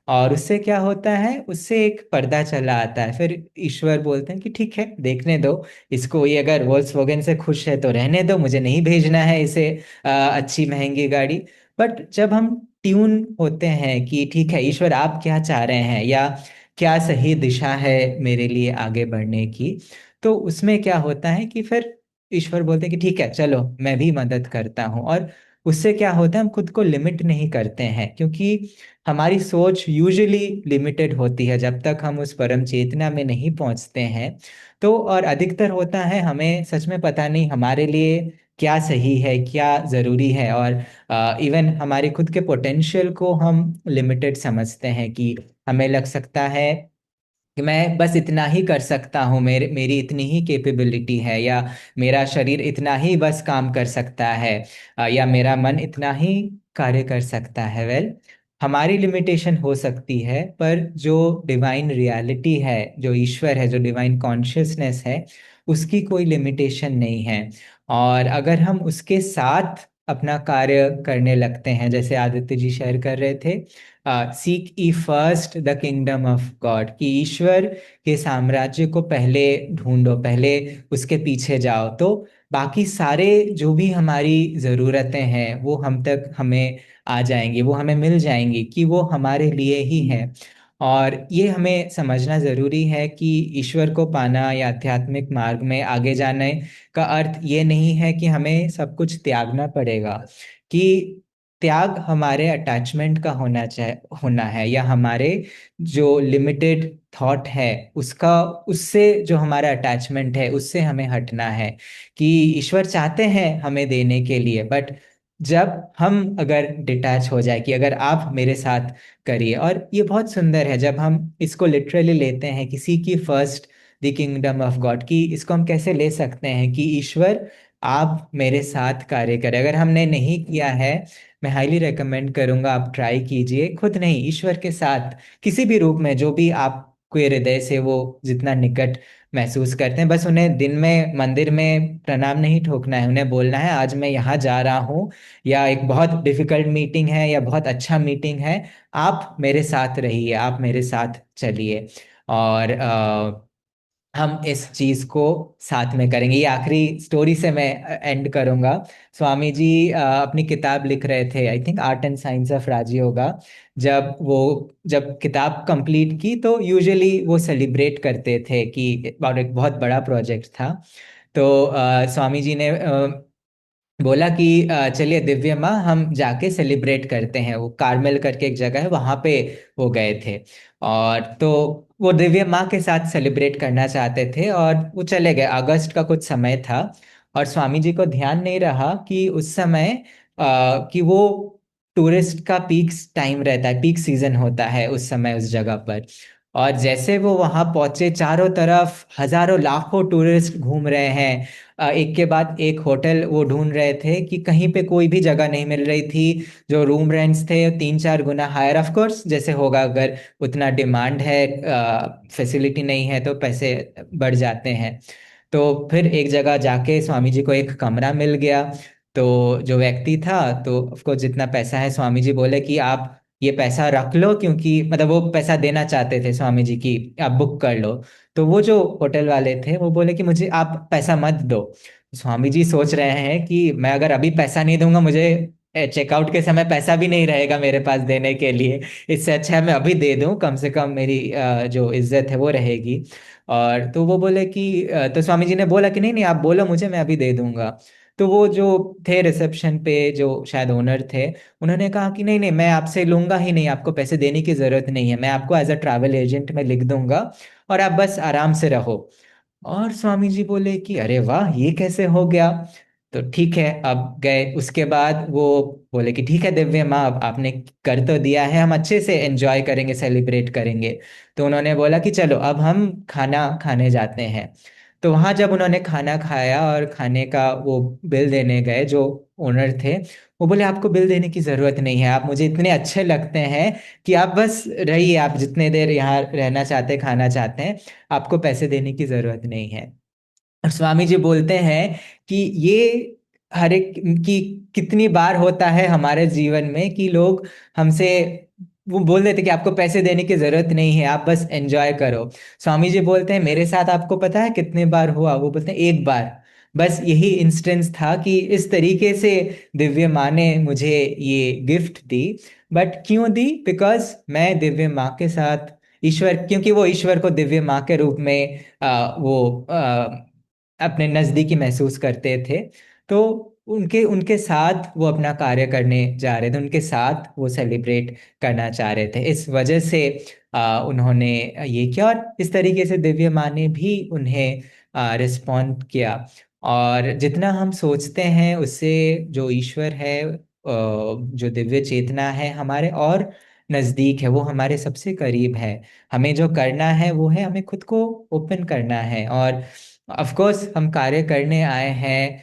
और उससे क्या होता है, उससे एक पर्दा चला आता है, फिर ईश्वर बोलते हैं कि ठीक है, देखने दो इसको, ये अगर वोल्क्सवैगन से खुश है तो रहने दो, मुझे नहीं भेजना है इसे अच्छी महंगी गाड़ी। बट जब हम ट्यून होते हैं कि ठीक है ईश्वर आप क्या चाह रहे हैं, या क्या सही दिशा है मेरे लिए आगे बढ़ने की, तो उसमें क्या होता है कि फिर ईश्वर बोलते हैं कि ठीक है चलो मैं भी मदद करता हूँ। और उससे क्या होता है, हम खुद को लिमिट नहीं करते हैं, क्योंकि हमारी सोच यूजुअली लिमिटेड होती है जब तक हम उस परम चेतना में नहीं पहुंचते हैं। तो और अधिकतर होता है हमें सच में पता नहीं हमारे लिए क्या सही है, क्या जरूरी है। और इवन हमारे खुद के पोटेंशियल को हम लिमिटेड समझते हैं, कि हमें लग सकता है कि मैं बस इतना ही कर सकता हूँ, मेरी इतनी ही कैपेबिलिटी है, या मेरा शरीर इतना ही बस काम कर सकता है, या मेरा मन इतना ही कार्य कर सकता है। वेल, हमारी लिमिटेशन हो सकती है, पर जो डिवाइन रियलिटी है, जो ईश्वर है, जो डिवाइन कॉन्शियसनेस है, उसकी कोई लिमिटेशन नहीं है। और अगर हम उसके साथ अपना कार्य करने लगते हैं, जैसे आदित्य जी शेयर कर रहे थे, seek E first the kingdom of God, कि ईश्वर के साम्राज्य को पहले ढूंढो, पहले उसके पीछे जाओ, तो बाकी सारे जो भी हमारी ज़रूरतें हैं वो हम तक हमें आ जाएंगी, वो हमें मिल जाएंगी, कि वो हमारे लिए ही है। और ये हमें समझना ज़रूरी है कि ईश्वर को पाना या आध्यात्मिक मार्ग में आगे जाने का अर्थ ये नहीं है कि हमें सब कुछ त्यागना पड़ेगा। कि त्याग हमारे अटैचमेंट का होना है, या हमारे जो लिमिटेड थॉट है उसका, उससे जो हमारा अटैचमेंट है उससे हमें हटना है। कि ईश्वर चाहते हैं हमें देने के लिए, बट जब हम अगर डिटैच हो जाए, कि अगर आप मेरे साथ करिए, और ये बहुत सुंदर है जब हम इसको लिटरली लेते हैं, किसी की first the kingdom of God, की इसको हम कैसे ले सकते हैं कि ईश्वर आप मेरे साथ कार्य करें। अगर हमने नहीं किया है, मैं हाईली रेकमेंड करूंगा आप ट्राई कीजिए, खुद नहीं ईश्वर के साथ किसी भी रूप में, जो भी आपके हृदय से वो जितना निकट महसूस करते हैं, बस उन्हें दिन में मंदिर में प्रणाम नहीं ठोकना है, उन्हें बोलना है आज मैं यहाँ जा रहा हूँ, या एक बहुत डिफिकल्ट मीटिंग है या बहुत अच्छा मीटिंग है, आप मेरे साथ रहिए, आप मेरे साथ चलिए। और हम इस चीज को साथ में करेंगे। ये आखिरी स्टोरी से मैं एंड करूंगा। स्वामी जी अपनी किताब लिख रहे थे, I think art and science of Rajyoga. जब किताब कंप्लीट की तो यूजुअली वो सेलिब्रेट करते थे कि और एक बहुत बड़ा प्रोजेक्ट था। तो स्वामी जी ने बोला कि चलिए दिव्य माँ हम जाके सेलिब्रेट करते हैं। वो कारमेल करके एक जगह है, वहां पे वो गए थे। और तो वो दिव्य माँ के साथ सेलिब्रेट करना चाहते थे और वो चले गए। अगस्त का कुछ समय था और स्वामी जी को ध्यान नहीं रहा कि उस समय कि वो टूरिस्ट का पीक टाइम रहता है, पीक सीजन होता है उस समय उस जगह पर। और जैसे वो वहां पहुंचे, चारों तरफ हजारों लाखों टूरिस्ट घूम रहे हैं। एक के बाद एक होटल वो ढूंढ रहे थे कि कहीं पे कोई भी जगह नहीं मिल रही थी। जो रूम रेंट्स थे 3-4 गुना हायर, ऑफ कोर्स जैसे होगा, अगर उतना डिमांड है, फैसिलिटी नहीं है तो पैसे बढ़ जाते हैं। तो फिर एक जगह जाके स्वामी जी को एक कमरा मिल गया। तो जो व्यक्ति था, तो उसको जितना पैसा है, स्वामी जी बोले कि आप ये पैसा रख लो, क्योंकि मतलब वो पैसा देना चाहते थे स्वामी जी की, आप बुक कर लो। तो वो जो होटल वाले थे वो बोले कि मुझे आप पैसा मत दो। स्वामी जी सोच रहे हैं कि मैं अगर अभी पैसा नहीं दूंगा, मुझे चेकआउट के समय पैसा भी नहीं रहेगा मेरे पास देने के लिए। इससे अच्छा है मैं अभी दे दूं, कम से कम मेरी जो इज्जत है वो रहेगी। और तो वो बोले कि तो स्वामी जी ने बोला कि नहीं नहीं, आप बोलो मुझे, मैं अभी दे दूंगा। तो वो जो थे रिसेप्शन पे, जो शायद ओनर थे, उन्होंने कहा कि नहीं नहीं, मैं आपसे लूंगा ही नहीं, आपको पैसे देने की जरूरत नहीं है, मैं आपको एज अ ट्रैवल एजेंट में लिख दूंगा और आप बस आराम से रहो। और स्वामी जी बोले कि अरे वाह, ये कैसे हो गया। तो ठीक है, अब गए। उसके बाद वो बोले कि ठीक है दिव्य माँ, अब आपने कर तो दिया है, हम अच्छे से एंजॉय करेंगे, सेलिब्रेट करेंगे। तो उन्होंने बोला कि चलो अब हम खाना खाने जाते हैं। तो वहां जब उन्होंने खाना खाया और खाने का वो बिल देने गए, जो ओनर थे वो बोले आपको बिल देने की जरूरत नहीं है, आप मुझे इतने अच्छे लगते हैं कि आप बस रहिए, आप जितने देर यहाँ रहना चाहते हैं, खाना चाहते हैं, आपको पैसे देने की जरूरत नहीं है। और स्वामी जी बोलते हैं कि ये हर एक की कितनी बार होता है हमारे जीवन में कि लोग हमसे वो बोल देते कि आपको पैसे देने की जरूरत नहीं है, आप बस एंजॉय करो। स्वामी जी बोलते हैं मेरे साथ आपको पता है कितने बार हुआ? वो बोलते हैं एक बार। बस यही इंस्टेंस था कि इस तरीके से दिव्य माँ ने मुझे ये गिफ्ट दी। बट क्यों दी? बिकॉज मैं दिव्य माँ के साथ ईश्वर, क्योंकि वो ईश्वर को दिव्य माँ के रूप में वो अपने नजदीकी महसूस करते थे। तो उनके उनके साथ वो अपना कार्य करने जा रहे थे, उनके साथ वो सेलिब्रेट करना चाह रहे थे, इस वजह से उन्होंने ये किया। और इस तरीके से दिव्य माँ ने भी उन्हें रिस्पॉन्ड किया। और जितना हम सोचते हैं उससे जो ईश्वर है, जो दिव्य चेतना है, हमारे और नजदीक है, वो हमारे सबसे करीब है। हमें जो करना है वो है हमें खुद को ओपन करना है। और ऑफ कोर्स हम कार्य करने आए हैं,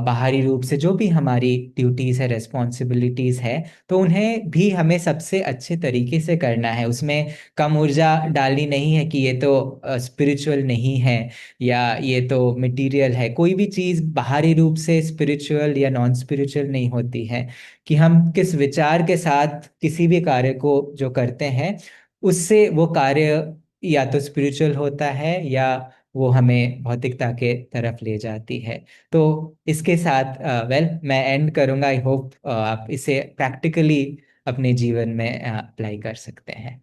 बाहरी रूप से जो भी हमारी ड्यूटीज है, रेस्पॉन्सिबिलिटीज है, तो उन्हें भी हमें सबसे अच्छे तरीके से करना है। उसमें कम ऊर्जा डालनी नहीं है कि ये तो स्पिरिचुअल नहीं है या ये तो मटेरियल है। कोई भी चीज़ बाहरी रूप से स्पिरिचुअल या नॉन स्पिरिचुअल नहीं होती है। कि हम किस विचार के साथ किसी भी कार्य को जो करते हैं, उससे वो कार्य या तो स्पिरिचुअल होता है या वो हमें भौतिकता के तरफ ले जाती है। तो इसके साथ वेल मैं एंड करूंगा। आई होप आप इसे प्रैक्टिकली अपने जीवन में अप्लाई कर सकते हैं।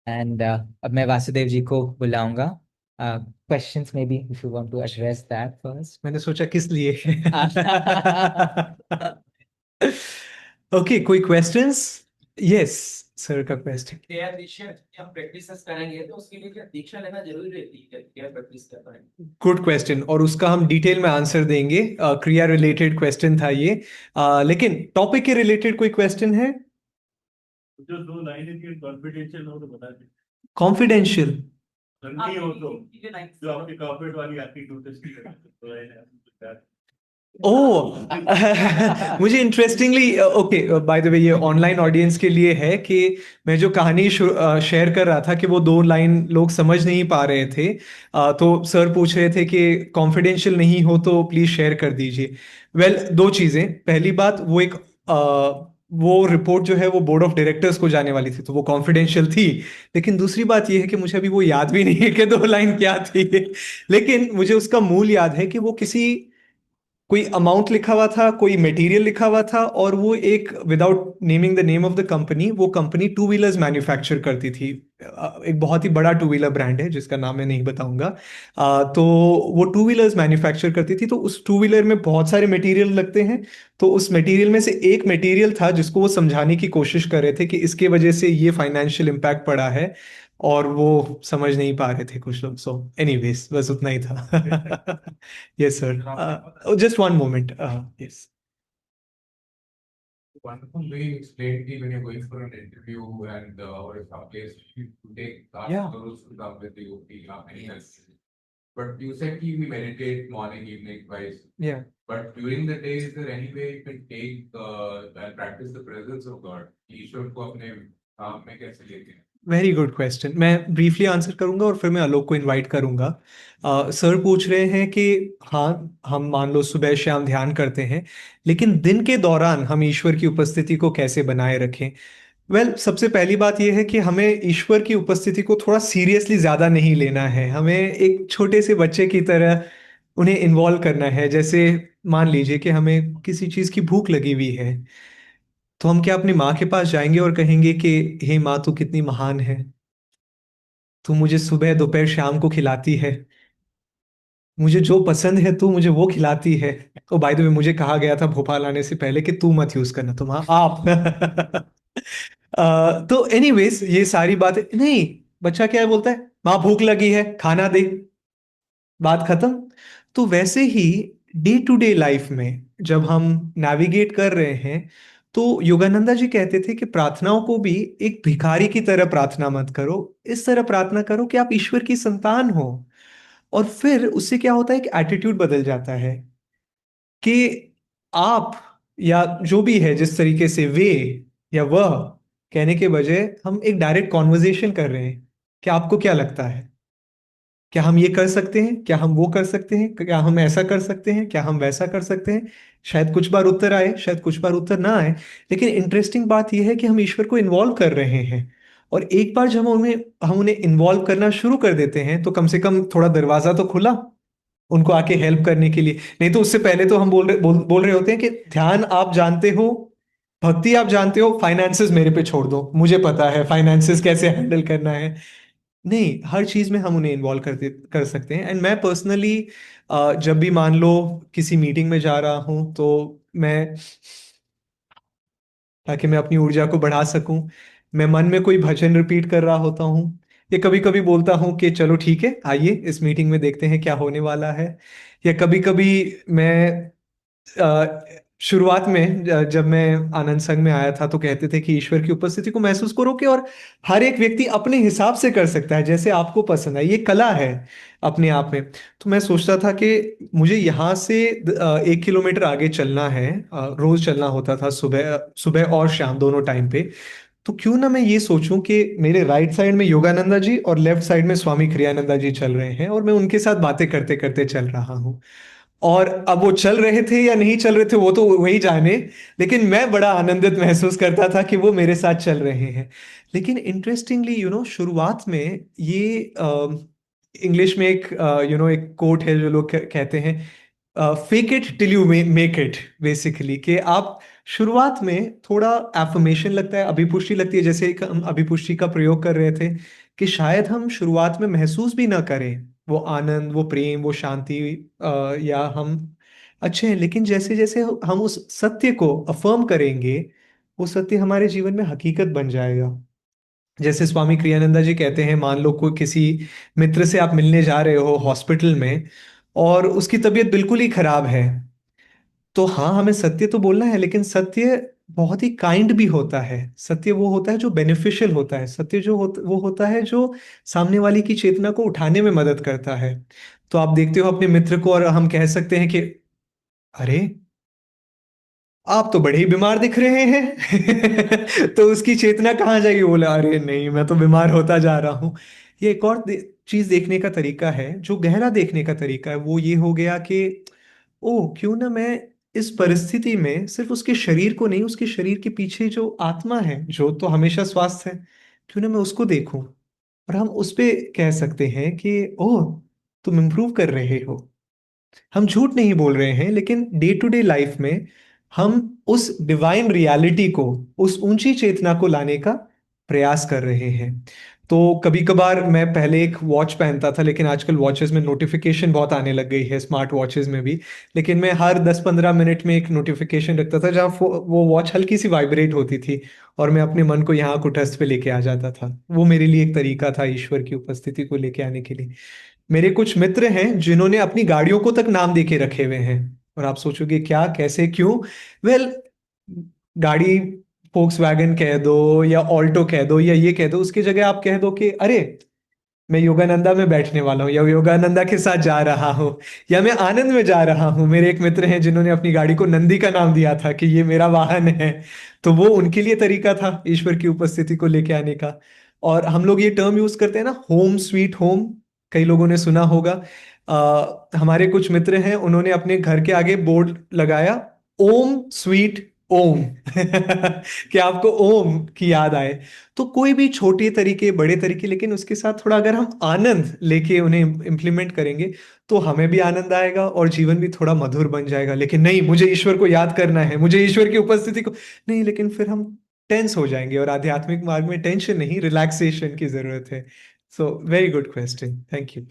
एंड अब मैं वासुदेव जी को बुलाऊंगा। Questions may be if you want to address that first. मैंने सोचा किस लिए। ओके, कोई क्वेश्चंस? यस, सर का क्वेश्चन। क्रिया दीक्षा हम प्रैक्टिस करेंगे तो उसके लिए क्या दीक्षा लेना जरूरी रहती है क्या प्रैक्टिस कर पाए? गुड क्वेश्चन, और उसका हम डिटेल में आंसर देंगे। क्रिया रिलेटेड क्वेश्चन था ये। लेकिन टॉपिक के रिलेटेड कोई क्वेश्चन है? जो दो लाइनें थी कॉन्फिडेंशियल हो तो बता दें। कॉन्फिडेंशियल? नहीं हो तो जो आपकी कॉर्पोरेट वाली आपकी नोटिस की तो ओ मुझे interestingly, okay, by the way ये ऑनलाइन ऑडियंस के लिए है कि मैं जो कहानी शेयर कर रहा था कि वो दो लाइन लोग समझ नहीं पा रहे थे। तो सर पूछ रहे थे कि कॉन्फिडेंशियल नहीं हो तो प्लीज शेयर कर दीजिए। वेल, दो चीजें। पहली बात, वो एक वो रिपोर्ट जो है वो बोर्ड ऑफ डायरेक्टर्स को जाने वाली थी, तो वो कॉन्फिडेंशियल थी। लेकिन दूसरी बात ये है कि मुझे अभी वो याद भी नहीं है कि दो लाइन क्या थी। लेकिन मुझे उसका मूल याद है कि वो किसी कोई अमाउंट लिखा हुआ था, कोई मटेरियल लिखा हुआ था, और वो एक, without naming the name of the company, वो कंपनी टू व्हीलर्स मैन्युफैक्चर करती थी। एक बहुत ही बड़ा टू व्हीलर ब्रांड है जिसका नाम मैं नहीं बताऊंगा। तो वो टू व्हीलर्स मैन्युफैक्चर करती थी, तो उस टू व्हीलर में बहुत सारे मटेरियल लगते हैं। तो उस मटेरियल में से एक मटेरियल था जिसको वो समझाने की कोशिश कर रहे थे कि इसके वजह से ये फाइनेंशियल इम्पैक्ट पड़ा है, और वो समझ नहीं पा रहे थे कुछ लोग। सो एनीवेज, बस उतना ही था। Yes sir, just one moment. Yes. Wonderful way you explained it when you're going for an interview and or some place you take Yeah. girls to come with you. Yes. But you said कि we meditate morning, evening, twice. Yeah. But during the day, is there any way you can take and practice the presence of God? ईश्वर को अपने काम में कैसे लेते हैं? Very good question. मैं briefly answer करूंगा और फिर मैं आलोक को इनवाइट करूंगा। सर पूछ रहे हैं कि हाँ, हम मान लो सुबह शाम ध्यान करते हैं, लेकिन दिन के दौरान हम ईश्वर की उपस्थिति को कैसे बनाए रखें। सबसे पहली बात यह है कि हमें ईश्वर की उपस्थिति को थोड़ा सीरियसली ज्यादा नहीं लेना है। हमें एक छोटे से बच्चे की तरह उन्हें इन्वॉल्व करना है। जैसे मान लीजिए कि हमें किसी चीज की भूख लगी हुई है, तो हम क्या अपनी माँ के पास जाएंगे और कहेंगे कि हे माँ, तू कितनी महान है, तू मुझे सुबह दोपहर शाम को खिलाती है, मुझे जो पसंद है तू मुझे वो खिलाती है। ओ बाय द वे, मुझे कहा गया था भोपाल आने से पहले कि तू मत यूज करना, तुम, हाँ, आप। तो एनीवेज, ये सारी बातें नहीं। बच्चा क्या बोलता है, माँ भूख लगी है, खाना दे, बात खत्म। तो वैसे ही डे टू डे लाइफ में जब हम नेविगेट कर रहे हैं, तो योगानंदा जी कहते थे कि प्रार्थनाओं को भी एक भिखारी की तरह प्रार्थना मत करो। इस तरह प्रार्थना करो कि आप ईश्वर की संतान हो। और फिर उससे क्या होता है कि एटीट्यूड बदल जाता है कि आप, या जो भी है, जिस तरीके से वे या वह कहने के बजाय हम एक डायरेक्ट कॉन्वर्जेशन कर रहे हैं कि आपको क्या लगता है, क्या हम ये कर सकते हैं, क्या हम वो कर सकते हैं, क्या हम ऐसा कर सकते हैं, क्या हम वैसा कर सकते हैं। शायद कुछ बार उत्तर आए, शायद कुछ बार उत्तर ना आए, लेकिन इंटरेस्टिंग बात यह है कि हम ईश्वर को इन्वॉल्व कर रहे हैं। और एक बार जब हम उन्हें इन्वॉल्व करना शुरू कर देते हैं, तो कम से कम थोड़ा दरवाजा तो खुला उनको आके हेल्प करने के लिए। नहीं तो उससे पहले तो हम बोल रहे होते हैं कि ध्यान आप जानते हो, भक्ति आप जानते हो, फाइनेंसेस मेरे पे छोड़ दो, मुझे पता है फाइनेंसेस कैसे हैंडल करना है। नहीं, हर चीज में हम उन्हें इन्वॉल्व कर सकते हैं। एंड मैं पर्सनली जब भी मान लो किसी मीटिंग में जा रहा हूं, तो मैं, ताकि मैं अपनी ऊर्जा को बढ़ा सकूं, मैं मन में कोई भजन रिपीट कर रहा होता हूँ, या कभी कभी बोलता हूँ कि चलो ठीक है, आइए इस मीटिंग में देखते हैं क्या होने वाला है। या कभी कभी मैं, शुरुआत में जब मैं आनंद संघ में आया था, तो कहते थे कि ईश्वर की उपस्थिति को महसूस करो कि, और हर एक व्यक्ति अपने हिसाब से कर सकता है जैसे आपको पसंद है, ये कला है अपने आप में। तो मैं सोचता था कि मुझे यहाँ से 1 किलोमीटर आगे चलना है। रोज चलना होता था, सुबह सुबह और शाम दोनों टाइम पे। तो क्यों ना मैं ये सोचूं कि मेरे राइट साइड में योगानंदा जी और लेफ्ट साइड में स्वामी क्रियानंदा जी चल रहे हैं, और मैं उनके साथ बातें करते करते चल रहा हूँ। और अब वो चल रहे थे या नहीं चल रहे थे वो तो वही जाने, लेकिन मैं बड़ा आनंदित महसूस करता था कि वो मेरे साथ चल रहे हैं। लेकिन इंटरेस्टिंगली, शुरुआत में ये, इंग्लिश में एक, एक कोट है जो लोग कहते हैं, fake it till you make it, basically, कि आप शुरुआत में थोड़ा एफर्मेशन लगता है, अभिपुष्टि लगती है, जैसे एक हम अभिपुष्टि का प्रयोग कर रहे थे, कि शायद हम शुरुआत में महसूस भी ना करें वो आनंद, वो प्रेम, वो शांति, या हम अच्छे हैं। लेकिन जैसे जैसे हम उस सत्य को अफर्म करेंगे, वो सत्य हमारे जीवन में हकीकत बन जाएगा। जैसे स्वामी क्रियानंदा जी कहते हैं, मान लो कोई किसी मित्र से आप मिलने जा रहे हो हॉस्पिटल में, और उसकी तबीयत बिल्कुल ही खराब है। तो हाँ, हमें सत्य तो बोलना है, लेकिन सत्य बहुत ही काइंड भी होता है। सत्य वो होता है जो बेनिफिशियल होता है। सत्य वो होता है जो सामने वाले की चेतना को उठाने में मदद करता है। तो आप देखते हो अपने मित्र को, और हम कह सकते हैं कि अरे, आप तो बड़े ही बीमार दिख रहे हैं। तो उसकी चेतना कहाँ जाएगी, बोला अरे नहीं, मैं तो बीमार होता जा रहा हूँ। ये एक और चीज देखने का तरीका है, जो गहरा देखने का तरीका है, वो ये हो गया कि ओ, क्यों ना मैं इस परिस्थिति में सिर्फ उसके शरीर को नहीं, उसके शरीर के पीछे जो आत्मा है जो तो हमेशा स्वस्थ है, क्यों ना मैं उसको देखूं और हम उस पे कह सकते हैं कि ओह, तुम इम्प्रूव कर रहे हो। हम झूठ नहीं बोल रहे हैं, लेकिन डे टू डे लाइफ में हम उस डिवाइन रियलिटी को, उस ऊंची चेतना को लाने का प्रयास कर रहे हैं। तो कभी कभार मैं पहले एक वॉच पहनता था, लेकिन आजकल वॉचेस में नोटिफिकेशन बहुत आने लग गई है, स्मार्ट वॉचेस में भी। लेकिन मैं हर 10-15 मिनट में एक नोटिफिकेशन रखता था जहाँ वो वॉच हल्की सी वाइब्रेट होती थी, और मैं अपने मन को यहाँ कुटस्थ पे लेके आ जाता था। वो मेरे लिए एक तरीका था ईश्वर की उपस्थिति को लेके आने के लिए। मेरे कुछ मित्र हैं जिन्होंने अपनी गाड़ियों को तक नाम देके रखे हुए हैं, और आप सोचोगे क्या, कैसे, क्यों? वेल, गाड़ी फोक्स वैगन कह दो या ऑल्टो कह दो या ये कह दो, उसकी जगह आप कह दो कि अरे, मैं योगानंदा में बैठने वाला हूँ, या योगानंदा के साथ जा रहा हूँ, या मैं आनंद में जा रहा हूँ। मेरे एक मित्र हैं जिन्होंने अपनी गाड़ी को नंदी का नाम दिया था कि ये मेरा वाहन है। तो वो उनके लिए तरीका था ईश्वर की उपस्थिति को लेके आने का। और हम लोग ये टर्म यूज करते हैं ना, होम स्वीट होम, कई लोगों ने सुना होगा। हमारे कुछ मित्र हैं, उन्होंने अपने घर के आगे बोर्ड लगाया, ओम स्वीट ओम कि आपको ओम की याद आए। तो कोई भी छोटे तरीके, बड़े तरीके, लेकिन उसके साथ थोड़ा अगर हम आनंद लेके उन्हें इम्प्लीमेंट करेंगे तो हमें भी आनंद आएगा और जीवन भी थोड़ा मधुर बन जाएगा। लेकिन नहीं, मुझे ईश्वर को याद करना है, मुझे ईश्वर की उपस्थिति को नहीं, लेकिन फिर हम टेंस हो जाएंगे, और आध्यात्मिक मार्ग में टेंशन नहीं, रिलैक्सेशन की जरूरत है। So very good question, thank you.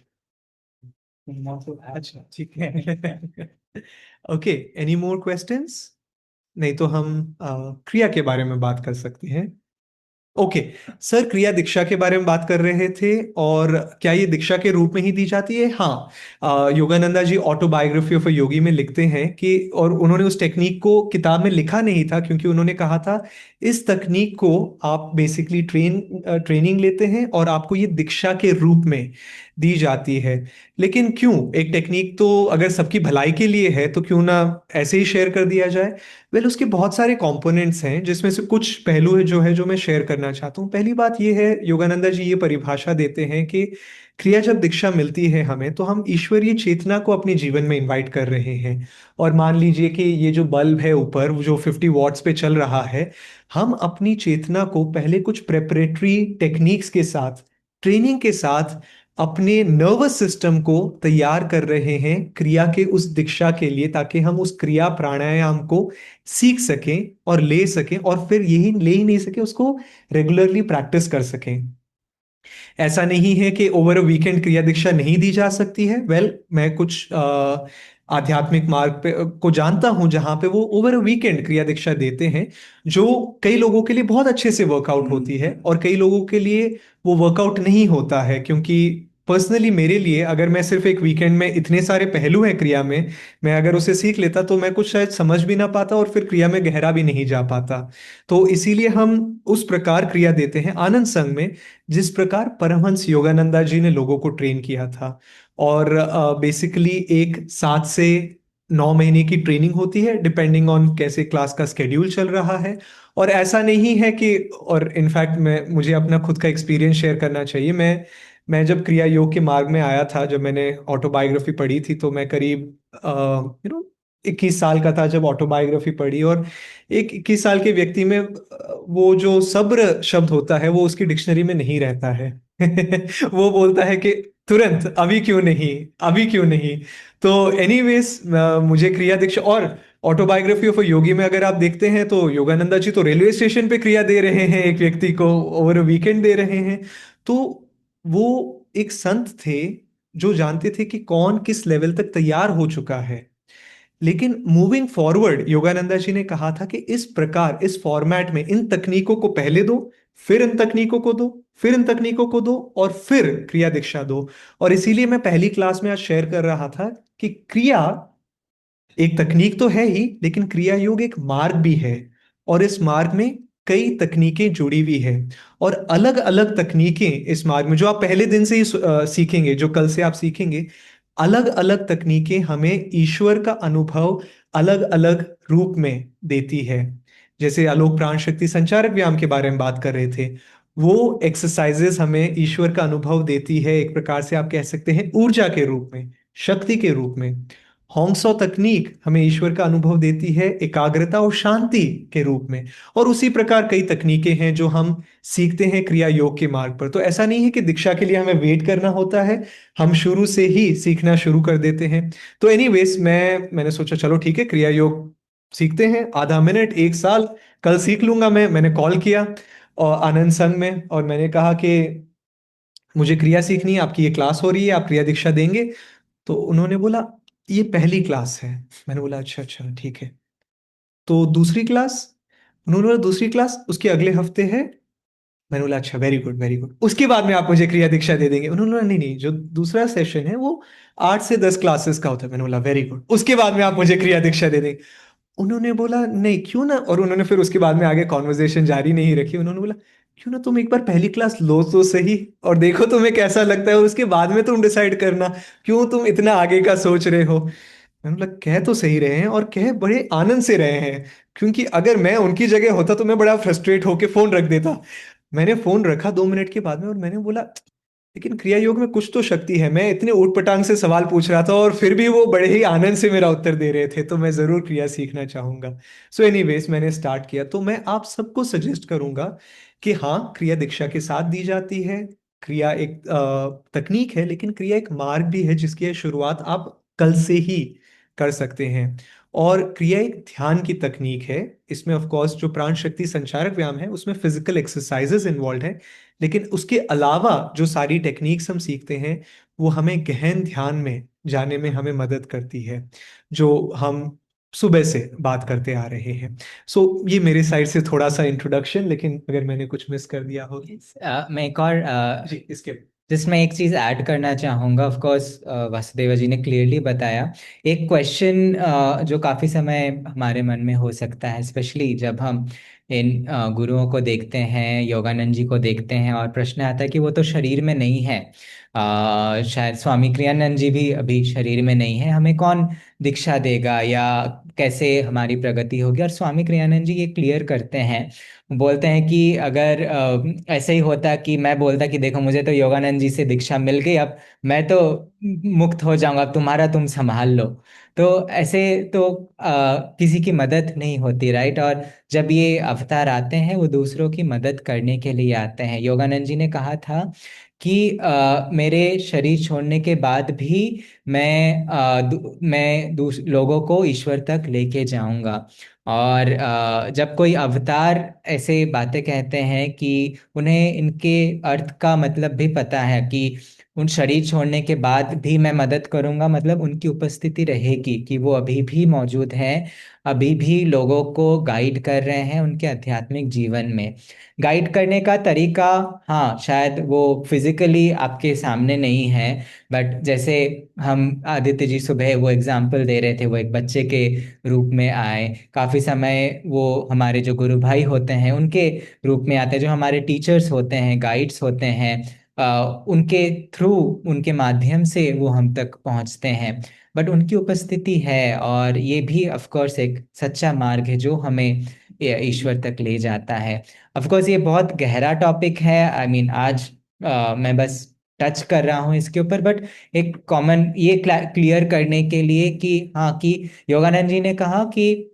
अच्छा, ठीक है। Okay, any more questions? नहीं तो हम क्रिया के बारे में बात कर सकते हैं। ओके, सर, क्रिया दीक्षा के बारे में बात कर रहे थे, और क्या ये दीक्षा के रूप में ही दी जाती है? हाँ, योगानंदा जी ऑटोबायोग्राफी ऑफ अ योगी में लिखते हैं कि, और उन्होंने उस टेक्निक को किताब में लिखा नहीं था, क्योंकि उन्होंने कहा था इस तकनीक को आप बेसिकली ट्रेनिंग लेते हैं और आपको ये दीक्षा के रूप में दी जाती है। लेकिन क्यों, एक टेक्निक तो अगर सबकी भलाई के लिए है तो क्यों ना ऐसे ही शेयर कर दिया जाए? वेल, उसके बहुत सारे कंपोनेंट्स हैं, जिसमें से कुछ पहलू है जो मैं शेयर करना चाहता हूँ। पहली बात ये है, योगानंदा जी ये परिभाषा देते हैं कि क्रिया जब दीक्षा मिलती है हमें, तो हम ईश्वरीय चेतना को अपने जीवन में इनवाइट कर रहे हैं। और मान लीजिए कि ये जो बल्ब है ऊपर, वो जो 50 वॉट्स पे चल रहा है, हम अपनी चेतना को पहले कुछ प्रेपरेटरी टेक्निक्स के साथ, ट्रेनिंग के साथ, अपने नर्वस सिस्टम को तैयार कर रहे हैं क्रिया के उस दीक्षा के लिए, ताकि हम उस क्रिया प्राणायाम को सीख सकें और ले सकें, और फिर यही ले ही नहीं सके उसको रेगुलरली प्रैक्टिस कर सकें। ऐसा नहीं है कि ओवर अ वीकेंड क्रिया दीक्षा नहीं दी जा सकती है। मैं कुछ आध्यात्मिक मार्ग पे को जानता हूं जहां पे वो ओवर अ वीकेंड क्रिया दीक्षा देते हैं, जो कई लोगों के लिए बहुत अच्छे से वर्कआउट होती है, और कई लोगों के लिए वो वर्कआउट नहीं होता है। क्योंकि पर्सनली मेरे लिए, अगर मैं सिर्फ एक वीकेंड में, इतने सारे पहलू हैं क्रिया में, मैं अगर उसे सीख लेता तो मैं कुछ शायद समझ भी ना पाता, और फिर क्रिया में गहरा भी नहीं जा पाता। तो इसीलिए हम उस प्रकार क्रिया देते हैं आनंद संघ में, जिस प्रकार परमहंस योगानंदा जी ने लोगों को ट्रेन किया था। और बेसिकली एक 7 से 9 महीने की ट्रेनिंग होती है, डिपेंडिंग ऑन कैसे क्लास का स्केड्यूल चल रहा है। और ऐसा नहीं है कि, और इनफैक्ट मैं, मुझे अपना खुद का एक्सपीरियंस शेयर करना चाहिए। मैं जब क्रिया योग के मार्ग में आया था, जब मैंने ऑटोबायोग्राफी पढ़ी थी, तो मैं करीब 21 साल का था जब ऑटोबायोग्राफी पढ़ी। और एक 21 साल के व्यक्ति में वो जो सब्र शब्द होता है वो उसकी डिक्शनरी में नहीं रहता है। वो बोलता है कि तुरंत, अभी क्यों नहीं, अभी क्यों नहीं। तो एनीवेज, मुझे क्रिया दीक्षा और ऑटोबायोग्राफी ऑफ अ योगी में अगर आप देखते हैं तो योगानंदा जी तो रेलवे स्टेशन पे क्रिया दे रहे हैं, एक व्यक्ति को ओवर वीकेंड दे रहे हैं। तो वो एक संत थे जो जानते थे कि कौन किस लेवल तक तैयार हो चुका है। लेकिन मूविंग फॉरवर्ड, योगानंदा जी ने कहा था कि इस प्रकार, इस फॉर्मेट में, इन तकनीकों को पहले दो, फिर इन तकनीकों को दो, फिर इन तकनीकों को दो, और फिर क्रिया दीक्षा दो। और इसीलिए मैं पहली क्लास में आज शेयर कर रहा था कि क्रिया एक तकनीक तो है ही, लेकिन क्रिया योग एक मार्ग भी है। और इस मार्ग में कई तकनीकें जुड़ी हुई है, और अलग अलग तकनीकें इस मार्ग में जो आप पहले दिन से ही सीखेंगे, जो कल से आप सीखेंगे, अलग अलग तकनीकें हमें ईश्वर का अनुभव अलग अलग रूप में देती है। जैसे आलोक प्राण शक्ति संचारक व्यायाम के बारे में बात कर रहे थे, वो एक्सरसाइजेस हमें ईश्वर का अनुभव देती है, एक प्रकार से आप कह सकते हैं ऊर्जा के रूप में, शक्ति के रूप में। होंगसो तकनीक हमें ईश्वर का अनुभव देती है एकाग्रता और शांति के रूप में। और उसी प्रकार कई तकनीकें हैं जो हम सीखते हैं क्रिया योग के मार्ग पर। तो ऐसा नहीं है कि दीक्षा के लिए हमें वेट करना होता है, हम शुरू से ही सीखना शुरू कर देते हैं। तो एनीवेज मैंने सोचा चलो ठीक है, क्रिया योग सीखते हैं, आधा मिनट, एक साल, कल सीख लूंगा। मैंने कॉल किया और आनंद संघ में, और मैंने कहा कि मुझे क्रिया सीखनी है, आपकी ये क्लास हो रही है, आप क्रिया दीक्षा देंगे? तो उन्होंने बोला ये पहली क्लास है। मैंने बोला अच्छा अच्छा ठीक है। तो दूसरी क्लास? उन्होंने बोला दूसरी क्लास उसके अगले हफ्ते है। मैंने बोला अच्छा, वेरी गुड वेरी गुड, उसके बाद में आप मुझे क्रिया दीक्षा दे देंगे? उन्होंने बोला नहीं नहीं, जो दूसरा सेशन है वो 8 से 10 क्लासेस का होता है। मैंने बोला वेरी गुड, उसके बाद में आप मुझे क्रिया दीक्षा दे देंगे? उन्होंने बोला नहीं क्यों ना, और उन्होंने फिर उसके बाद में आगे कॉन्वर्जेशन जारी नहीं रखी। उन्होंने बोला क्यों ना तुम एक बार पहली क्लास लो तो सही, और देखो तुम्हें कैसा लगता है, और उसके बाद में तुम डिसाइड करना, क्यों तुम इतना आगे का सोच रहे हो? मैंने बोला कह तो सही रहे हैं, और कह बड़े आनंद से रहे हैं, क्योंकि अगर मैं उनकी जगह होता तो मैं बड़ा फ्रस्ट्रेट होके फोन रख देता। मैंने फोन रखा 2 मिनट के बाद में, और मैंने बोला लेकिन क्रिया योग में कुछ तो शक्ति है। मैं इतने ऊट पटांग से सवाल पूछ रहा था और फिर भी वो बड़े ही आनंद से मेरा उत्तर दे रहे थे, तो मैं जरूर क्रिया सीखना चाहूंगा। सो एनीवेज मैंने स्टार्ट किया। तो मैं आप सबको सजेस्ट करूंगा कि हाँ, क्रिया दीक्षा के साथ दी जाती है। क्रिया एक तकनीक है, लेकिन क्रिया एक मार्ग भी है जिसकी शुरुआत आप कल से ही कर सकते हैं। और क्रिया एक ध्यान की तकनीक है। इसमें ऑफ कोर्स जो प्राण शक्ति संचारक व्यायाम है उसमें फिजिकल एक्सरसाइजेस इन्वॉल्व है, लेकिन उसके अलावा जो सारी टेक्निक्स हम सीखते हैं वो हमें गहन ध्यान में जाने में हमें मदद करती है, जो हम सुबह से बात करते आ रहे हैं। सो ये मेरे साइड से थोड़ा सा इंट्रोडक्शन, लेकिन अगर मैंने कुछ मिस कर दिया हो मैं एक और जी इसके। जिसमें एक चीज़ ऐड करना चाहूँगा। ऑफ कोर्स वासुदेव जी ने क्लियरली बताया। एक क्वेश्चन जो काफ़ी समय हमारे मन में हो सकता है, स्पेशली जब हम इन गुरुओं को देखते हैं, योगानंद जी को देखते हैं, और प्रश्न आता है कि वो तो शरीर में नहीं है। शायद स्वामी क्रियानंद जी भी अभी शरीर में नहीं है, हमें कौन दीक्षा देगा या कैसे हमारी प्रगति होगी? और स्वामी क्रियानंद जी ये क्लियर करते हैं, बोलते हैं कि अगर ऐसे ही होता कि मैं बोलता कि देखो मुझे तो योगानंद जी से दीक्षा मिल गई, अब मैं तो मुक्त हो जाऊंगा, अब तुम्हारा तुम संभाल लो। तो ऐसे तो किसी की मदद नहीं होती, राइट? और जब ये अवतार आते हैं वो दूसरों की मदद करने के लिए आते हैं। योगानंद जी ने कहा था कि मेरे शरीर छोड़ने के बाद भी मैं लोगों को ईश्वर तक लेके जाऊंगा। और जब कोई अवतार ऐसे बातें कहते हैं कि उन्हें इनके अर्थ का मतलब भी पता है कि उन शरीर छोड़ने के बाद भी मैं मदद करूंगा, मतलब उनकी उपस्थिति रहेगी, कि वो अभी भी मौजूद हैं, अभी भी लोगों को गाइड कर रहे हैं उनके आध्यात्मिक जीवन में। गाइड करने का तरीका, हाँ, शायद वो फिजिकली आपके सामने नहीं है, बट जैसे हम आदित्य जी सुबह वो एग्जाम्पल दे रहे थे, वो एक बच्चे के रूप में आए, काफ़ी समय वो हमारे जो गुरु भाई होते हैं उनके रूप में आते हैं, जो हमारे टीचर्स होते हैं, गाइड्स होते हैं, उनके थ्रू, उनके माध्यम से वो हम तक पहुंचते हैं। बट उनकी उपस्थिति है, और ये भी ऑफ कोर्स एक सच्चा मार्ग है जो हमें ईश्वर तक ले जाता है। ऑफ कोर्स ये बहुत गहरा टॉपिक है, आई मीन आज मैं बस टच कर रहा हूँ इसके ऊपर, बट एक कॉमन ये क्लियर करने के लिए कि हाँ, कि योगानंद जी ने कहा कि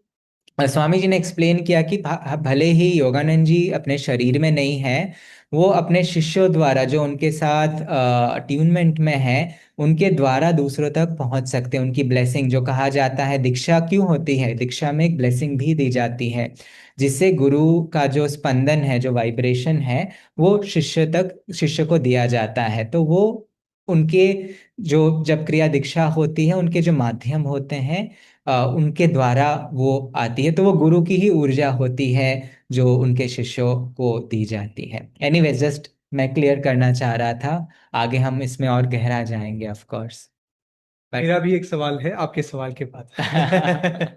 स्वामी जी ने एक्सप्लेन किया कि भले ही योगानंद जी अपने शरीर में नहीं है, वो अपने शिष्यों द्वारा जो उनके साथ अट्यूनमेंट में है, उनके द्वारा दूसरों तक पहुंच सकते हैं। उनकी ब्लेसिंग, जो कहा जाता है दीक्षा क्यों होती है, दीक्षा में एक ब्लेसिंग भी दी जाती है, जिससे गुरु का जो स्पंदन है, जो वाइब्रेशन है, वो शिष्य को दिया जाता है। तो वो उनके जो जब क्रिया दीक्षा होती है, उनके जो माध्यम होते हैं, उनके द्वारा वो आती है, तो वो गुरु की ही ऊर्जा होती है जो उनके शिष्यों को दी जाती है। एनीवेज, जस्ट मैं क्लियर करना चाह रहा था, आगे हम इसमें और गहरा जाएंगे ऑफ कोर्स, मेरा बट भी एक सवाल है आपके सवाल के बाद।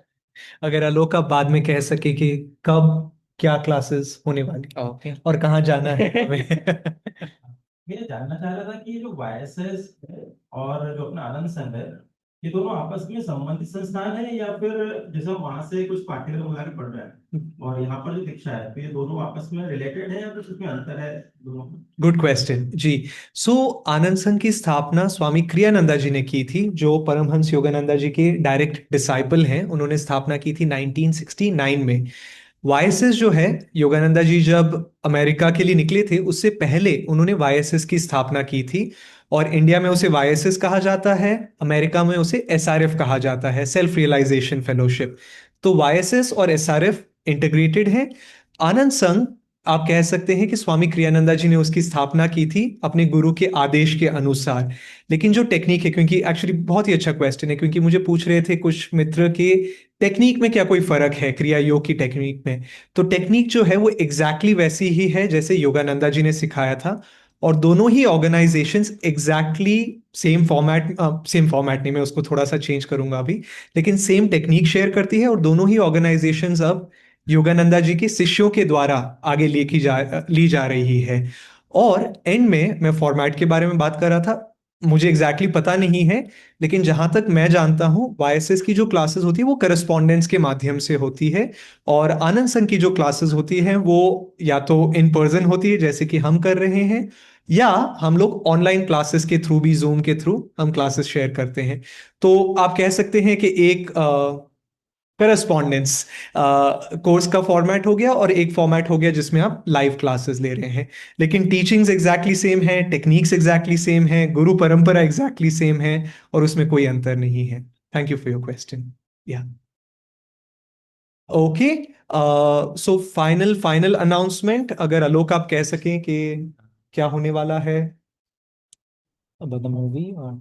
अगर आलोक आप बाद में कह सके कि कब क्या क्लासेस होने वाली ओके। और कहाँ जाना है हमें। मैं जानना चाह रहा था कि ये जो वायसेस है और जो अपना आनंद संघ है, ये दोनों आपस में संबंधित संस्थान है या फिर जैसे हम वहां से कुछ पाठ्यक्रम वगैरह पढ़ रहे हैं और यहाँ पर जो दीक्षा है, तो ये दोनों आपस में रिलेटेड है या फिर उसमें अंतर है दोनों में? गुड क्वेश्चन जी। सो आनंद संघ की स्थापना स्वामी क्रियानंदा जी ने की थी, जो परमहंस योगानंदा जी के डायरेक्ट डिसाइपल हैं। उन्होंने स्थापना की थी 1969 में। वाईएसएस जो है, योगानंदा जी जब अमेरिका के लिए निकले थे उससे पहले उन्होंने वाईएसएस की स्थापना की थी। और इंडिया में उसे वाईएसएस कहा जाता है, अमेरिका में उसे एसआरएफ कहा जाता है, सेल्फ रियलाइजेशन फेलोशिप। तो वाईएसएस और एसआरएफ इंटीग्रेटेड है। आनंद संघ, आप कह सकते हैं कि स्वामी क्रियानंदा जी ने उसकी स्थापना की थी अपने गुरु के आदेश के अनुसार। लेकिन जो टेक्निक है, क्योंकि एक्चुअली बहुत ही अच्छा क्वेश्चन है, क्योंकि मुझे पूछ रहे थे कुछ मित्र के टेक्निक में क्या कोई फर्क है क्रिया योग की टेक्निक में। तो टेक्निक जो है वो एग्जैक्टली वैसी ही है जैसे योगानंदा जी ने सिखाया था। और दोनों ही ऑर्गेनाइजेशंस एग्जैक्टली सेम फॉर्मेट नहीं, मैं उसको थोड़ा सा चेंज करूंगा अभी, लेकिन सेम टेक्निक शेयर करती है। और दोनों ही ऑर्गेनाइजेशंस अब योगानंदा जी के शिष्यों के द्वारा आगे ली जा रही है। और एंड में मैं फॉर्मेट के बारे में बात कर रहा था, मुझे एग्जैक्टली पता नहीं है, लेकिन जहां तक मैं जानता हूं वाईएसएस की जो क्लासेस होती है वो करस्पॉन्डेंस के माध्यम से होती है। और आनंद संघ की जो क्लासेस होती हैं वो या तो इन पर्सन होती है जैसे कि हम कर रहे हैं, या हम लोग ऑनलाइन क्लासेस के थ्रू भी, जूम के थ्रू हम क्लासेस शेयर करते हैं। तो आप कह सकते हैं कि एक करस्पॉन्डेंस कोर्स का फॉर्मेट हो गया और एक फॉर्मेट हो गया जिसमें आप लाइव क्लासेस ले रहे हैं। लेकिन टीचिंग्स एग्जैक्टली सेम है, टेक्निक्स एग्जैक्टली सेम है, गुरु परंपरा एग्जैक्टली सेम है, और उसमें कोई अंतर नहीं है। Thank you for your question. Yeah okay, so final final announcement, अगर आलोक आप कह सकें कि क्या होने वाला है। about the movie or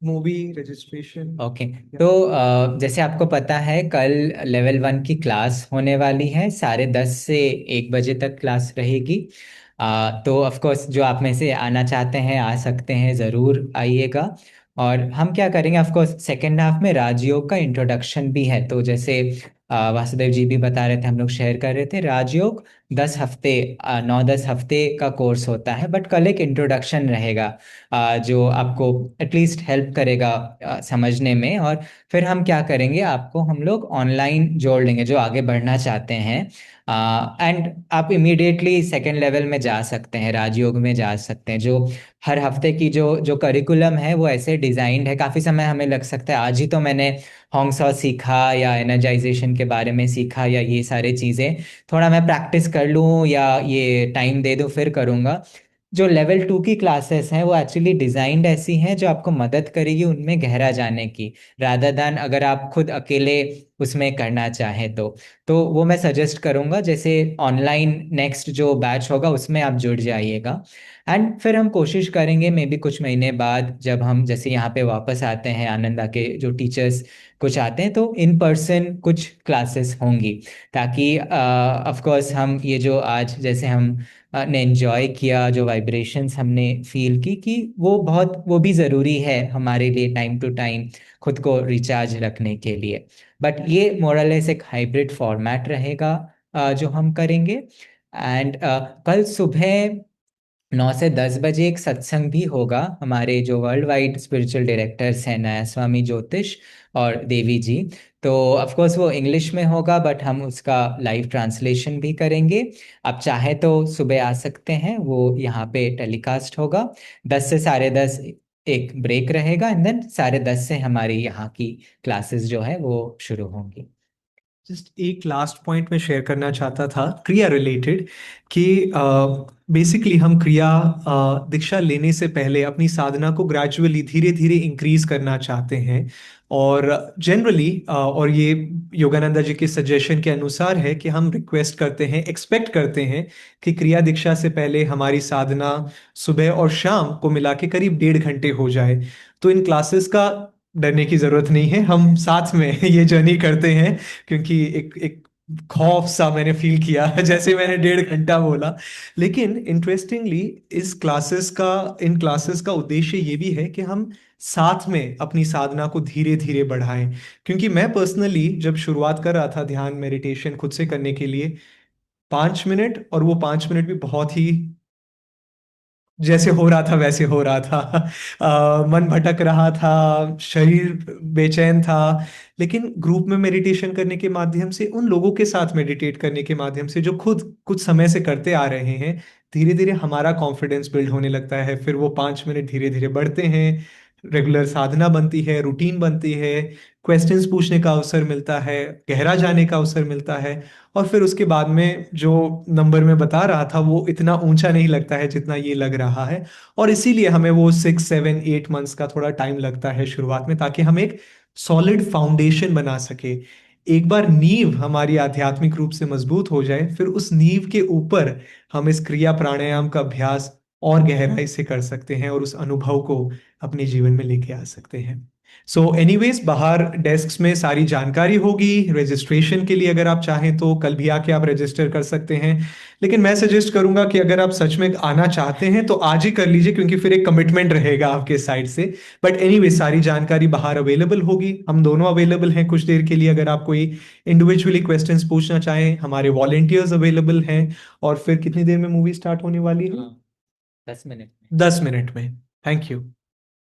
movie registration. Okay. तो जैसे आपको पता है कल लेवल 1 की क्लास होने वाली है, 10:30 से 1 बजे तक क्लास रहेगी। तो ऑफ कोर्स जो आप में से आना चाहते हैं आ सकते हैं, ज़रूर आइएगा। और हम क्या करेंगे, ऑफ कोर्स सेकेंड हाफ में राजयोग का इंट्रोडक्शन भी है। तो जैसे वासुदेव जी भी बता रहे थे, हम लोग शेयर कर रहे थे, राजयोग 10 हफ्ते 9-10 हफ्ते का कोर्स होता है, बट कल एक इंट्रोडक्शन रहेगा जो आपको एटलीस्ट हेल्प करेगा समझने में। और फिर हम क्या करेंगे, आपको हम लोग ऑनलाइन जोड़ लेंगे जो आगे बढ़ना चाहते हैं। एंड आप इमीडिएटली सेकेंड लेवल में जा सकते हैं, राजयोग में जा सकते हैं। जो हर हफ्ते की जो जो करिकुलम है वो ऐसे डिज़ाइंड है, काफ़ी समय हमें लग सकता है आज ही तो मैंने हॉन्गसॉ सीखा या एनर्जाइजेशन के बारे में सीखा या ये सारी चीज़ें, थोड़ा मैं प्रैक्टिस कर लूँ या ये टाइम दे दूँ फिर करूँगा। जो लेवल 2 की क्लासेस हैं वो एक्चुअली डिज़ाइंड ऐसी हैं जो आपको मदद करेगी उनमें गहरा जाने की, रादर दैन अगर आप खुद अकेले उसमें करना चाहें तो वो मैं सजेस्ट करूँगा। जैसे ऑनलाइन नेक्स्ट जो बैच होगा उसमें आप जुड़ जाइएगा। एंड फिर हम कोशिश करेंगे मे बी कुछ महीने बाद जब हम जैसे यहाँ पे वापस आते हैं, आनंदा के जो टीचर्स कुछ आते हैं, तो इन पर्सन कुछ क्लासेस होंगी, ताकि ऑफ कोर्स हम ये जो आज जैसे हम ने एंजॉय किया, जो वाइब्रेशंस हमने फील की, कि वो भी ज़रूरी है हमारे लिए टाइम टू टाइम खुद को रिचार्ज रखने के लिए। बट ये मोरलेस एक हाइब्रिड फॉर्मेट रहेगा जो हम करेंगे। एंड कल सुबह 9 से 10 बजे एक सत्संग भी होगा। हमारे जो वर्ल्ड वाइड स्पिरिचुअल डायरेक्टर्स हैं, नया स्वामी ज्योतिष और देवी जी, तो ऑफ कोर्स वो इंग्लिश में होगा बट हम उसका लाइव ट्रांसलेशन भी करेंगे। आप चाहे तो सुबह आ सकते हैं, वो यहाँ पे टेलीकास्ट होगा। 10 से 10:30 एक ब्रेक रहेगा एंड देन 10:30 से हमारी यहाँ की क्लासेस जो है वो शुरू होंगी। जस्ट एक लास्ट पॉइंट में शेयर करना चाहता था क्रिया रिलेटेड, कि बेसिकली हम क्रिया दीक्षा लेने से पहले अपनी साधना को ग्रेजुअली धीरे धीरे इंक्रीज करना चाहते हैं। और जनरली और ये योगानंदा जी के सजेशन के अनुसार है कि हम रिक्वेस्ट करते हैं, एक्सपेक्ट करते हैं कि क्रिया दीक्षा से पहले हमारी साधना सुबह और शाम को मिला के करीब 1.5 घंटे हो जाए। तो इन क्लासेस का डरने की जरूरत नहीं है, हम साथ में ये जर्नी करते हैं। क्योंकि एक एक खौफ सा मैंने फील किया जैसे मैंने 1.5 घंटा बोला। लेकिन इंटरेस्टिंगली इन क्लासेस का उद्देश्य ये भी है कि हम साथ में अपनी साधना को धीरे धीरे बढ़ाएं। क्योंकि मैं पर्सनली जब शुरुआत कर रहा था ध्यान मेडिटेशन खुद से करने के लिए, 5 मिनट, और वो 5 मिनट भी बहुत ही जैसे हो रहा था वैसे हो रहा था। मन भटक रहा था, शरीर बेचैन था। लेकिन ग्रुप में मेडिटेशन करने के माध्यम से, उन लोगों के साथ मेडिटेट करने के माध्यम से जो खुद कुछ समय से करते आ रहे हैं, धीरे धीरे हमारा कॉन्फिडेंस बिल्ड होने लगता है। फिर वो 5 मिनट धीरे धीरे बढ़ते हैं, रेगुलर साधना बनती है, रूटीन बनती है, क्वेश्चंस पूछने का अवसर मिलता है, गहरा जाने का अवसर मिलता है। और फिर उसके बाद में जो नंबर मैं बता रहा था वो इतना ऊंचा नहीं लगता है जितना ये लग रहा है। और इसीलिए हमें वो 6 7 8 मंथ्स का थोड़ा टाइम लगता है शुरुआत में, ताकि हम एक सॉलिड फाउंडेशन बना सके। एक बार नींव हमारी आध्यात्मिक रूप से मजबूत हो जाए, फिर उस नींव के ऊपर हम इस क्रिया प्राणायाम का अभ्यास और गहराई से कर सकते हैं और उस अनुभव को अपने जीवन में लेके आ सकते हैं। सो एनीवेज, बाहर डेस्क्स में सारी जानकारी होगी रजिस्ट्रेशन के लिए। अगर आप चाहें तो कल भी आके आप रजिस्टर कर सकते हैं। लेकिन मैं सजेस्ट करूंगा कि अगर आप सच में आना चाहते हैं तो आज ही कर लीजिए, क्योंकि फिर एक कमिटमेंट रहेगा आपके साइड से। बट एनीवे, सारी जानकारी बाहर अवेलेबल होगी, हम दोनों अवेलेबल हैं कुछ देर के लिए। अगर आप कोई इंडिविजुअली क्वेश्चंस पूछना चाहें, हमारे वॉलेंटियर्स अवेलेबल हैं। और फिर कितनी देर में मूवी स्टार्ट होने वाली है? 10 मिनट में। 10 मिनट में। Thank you.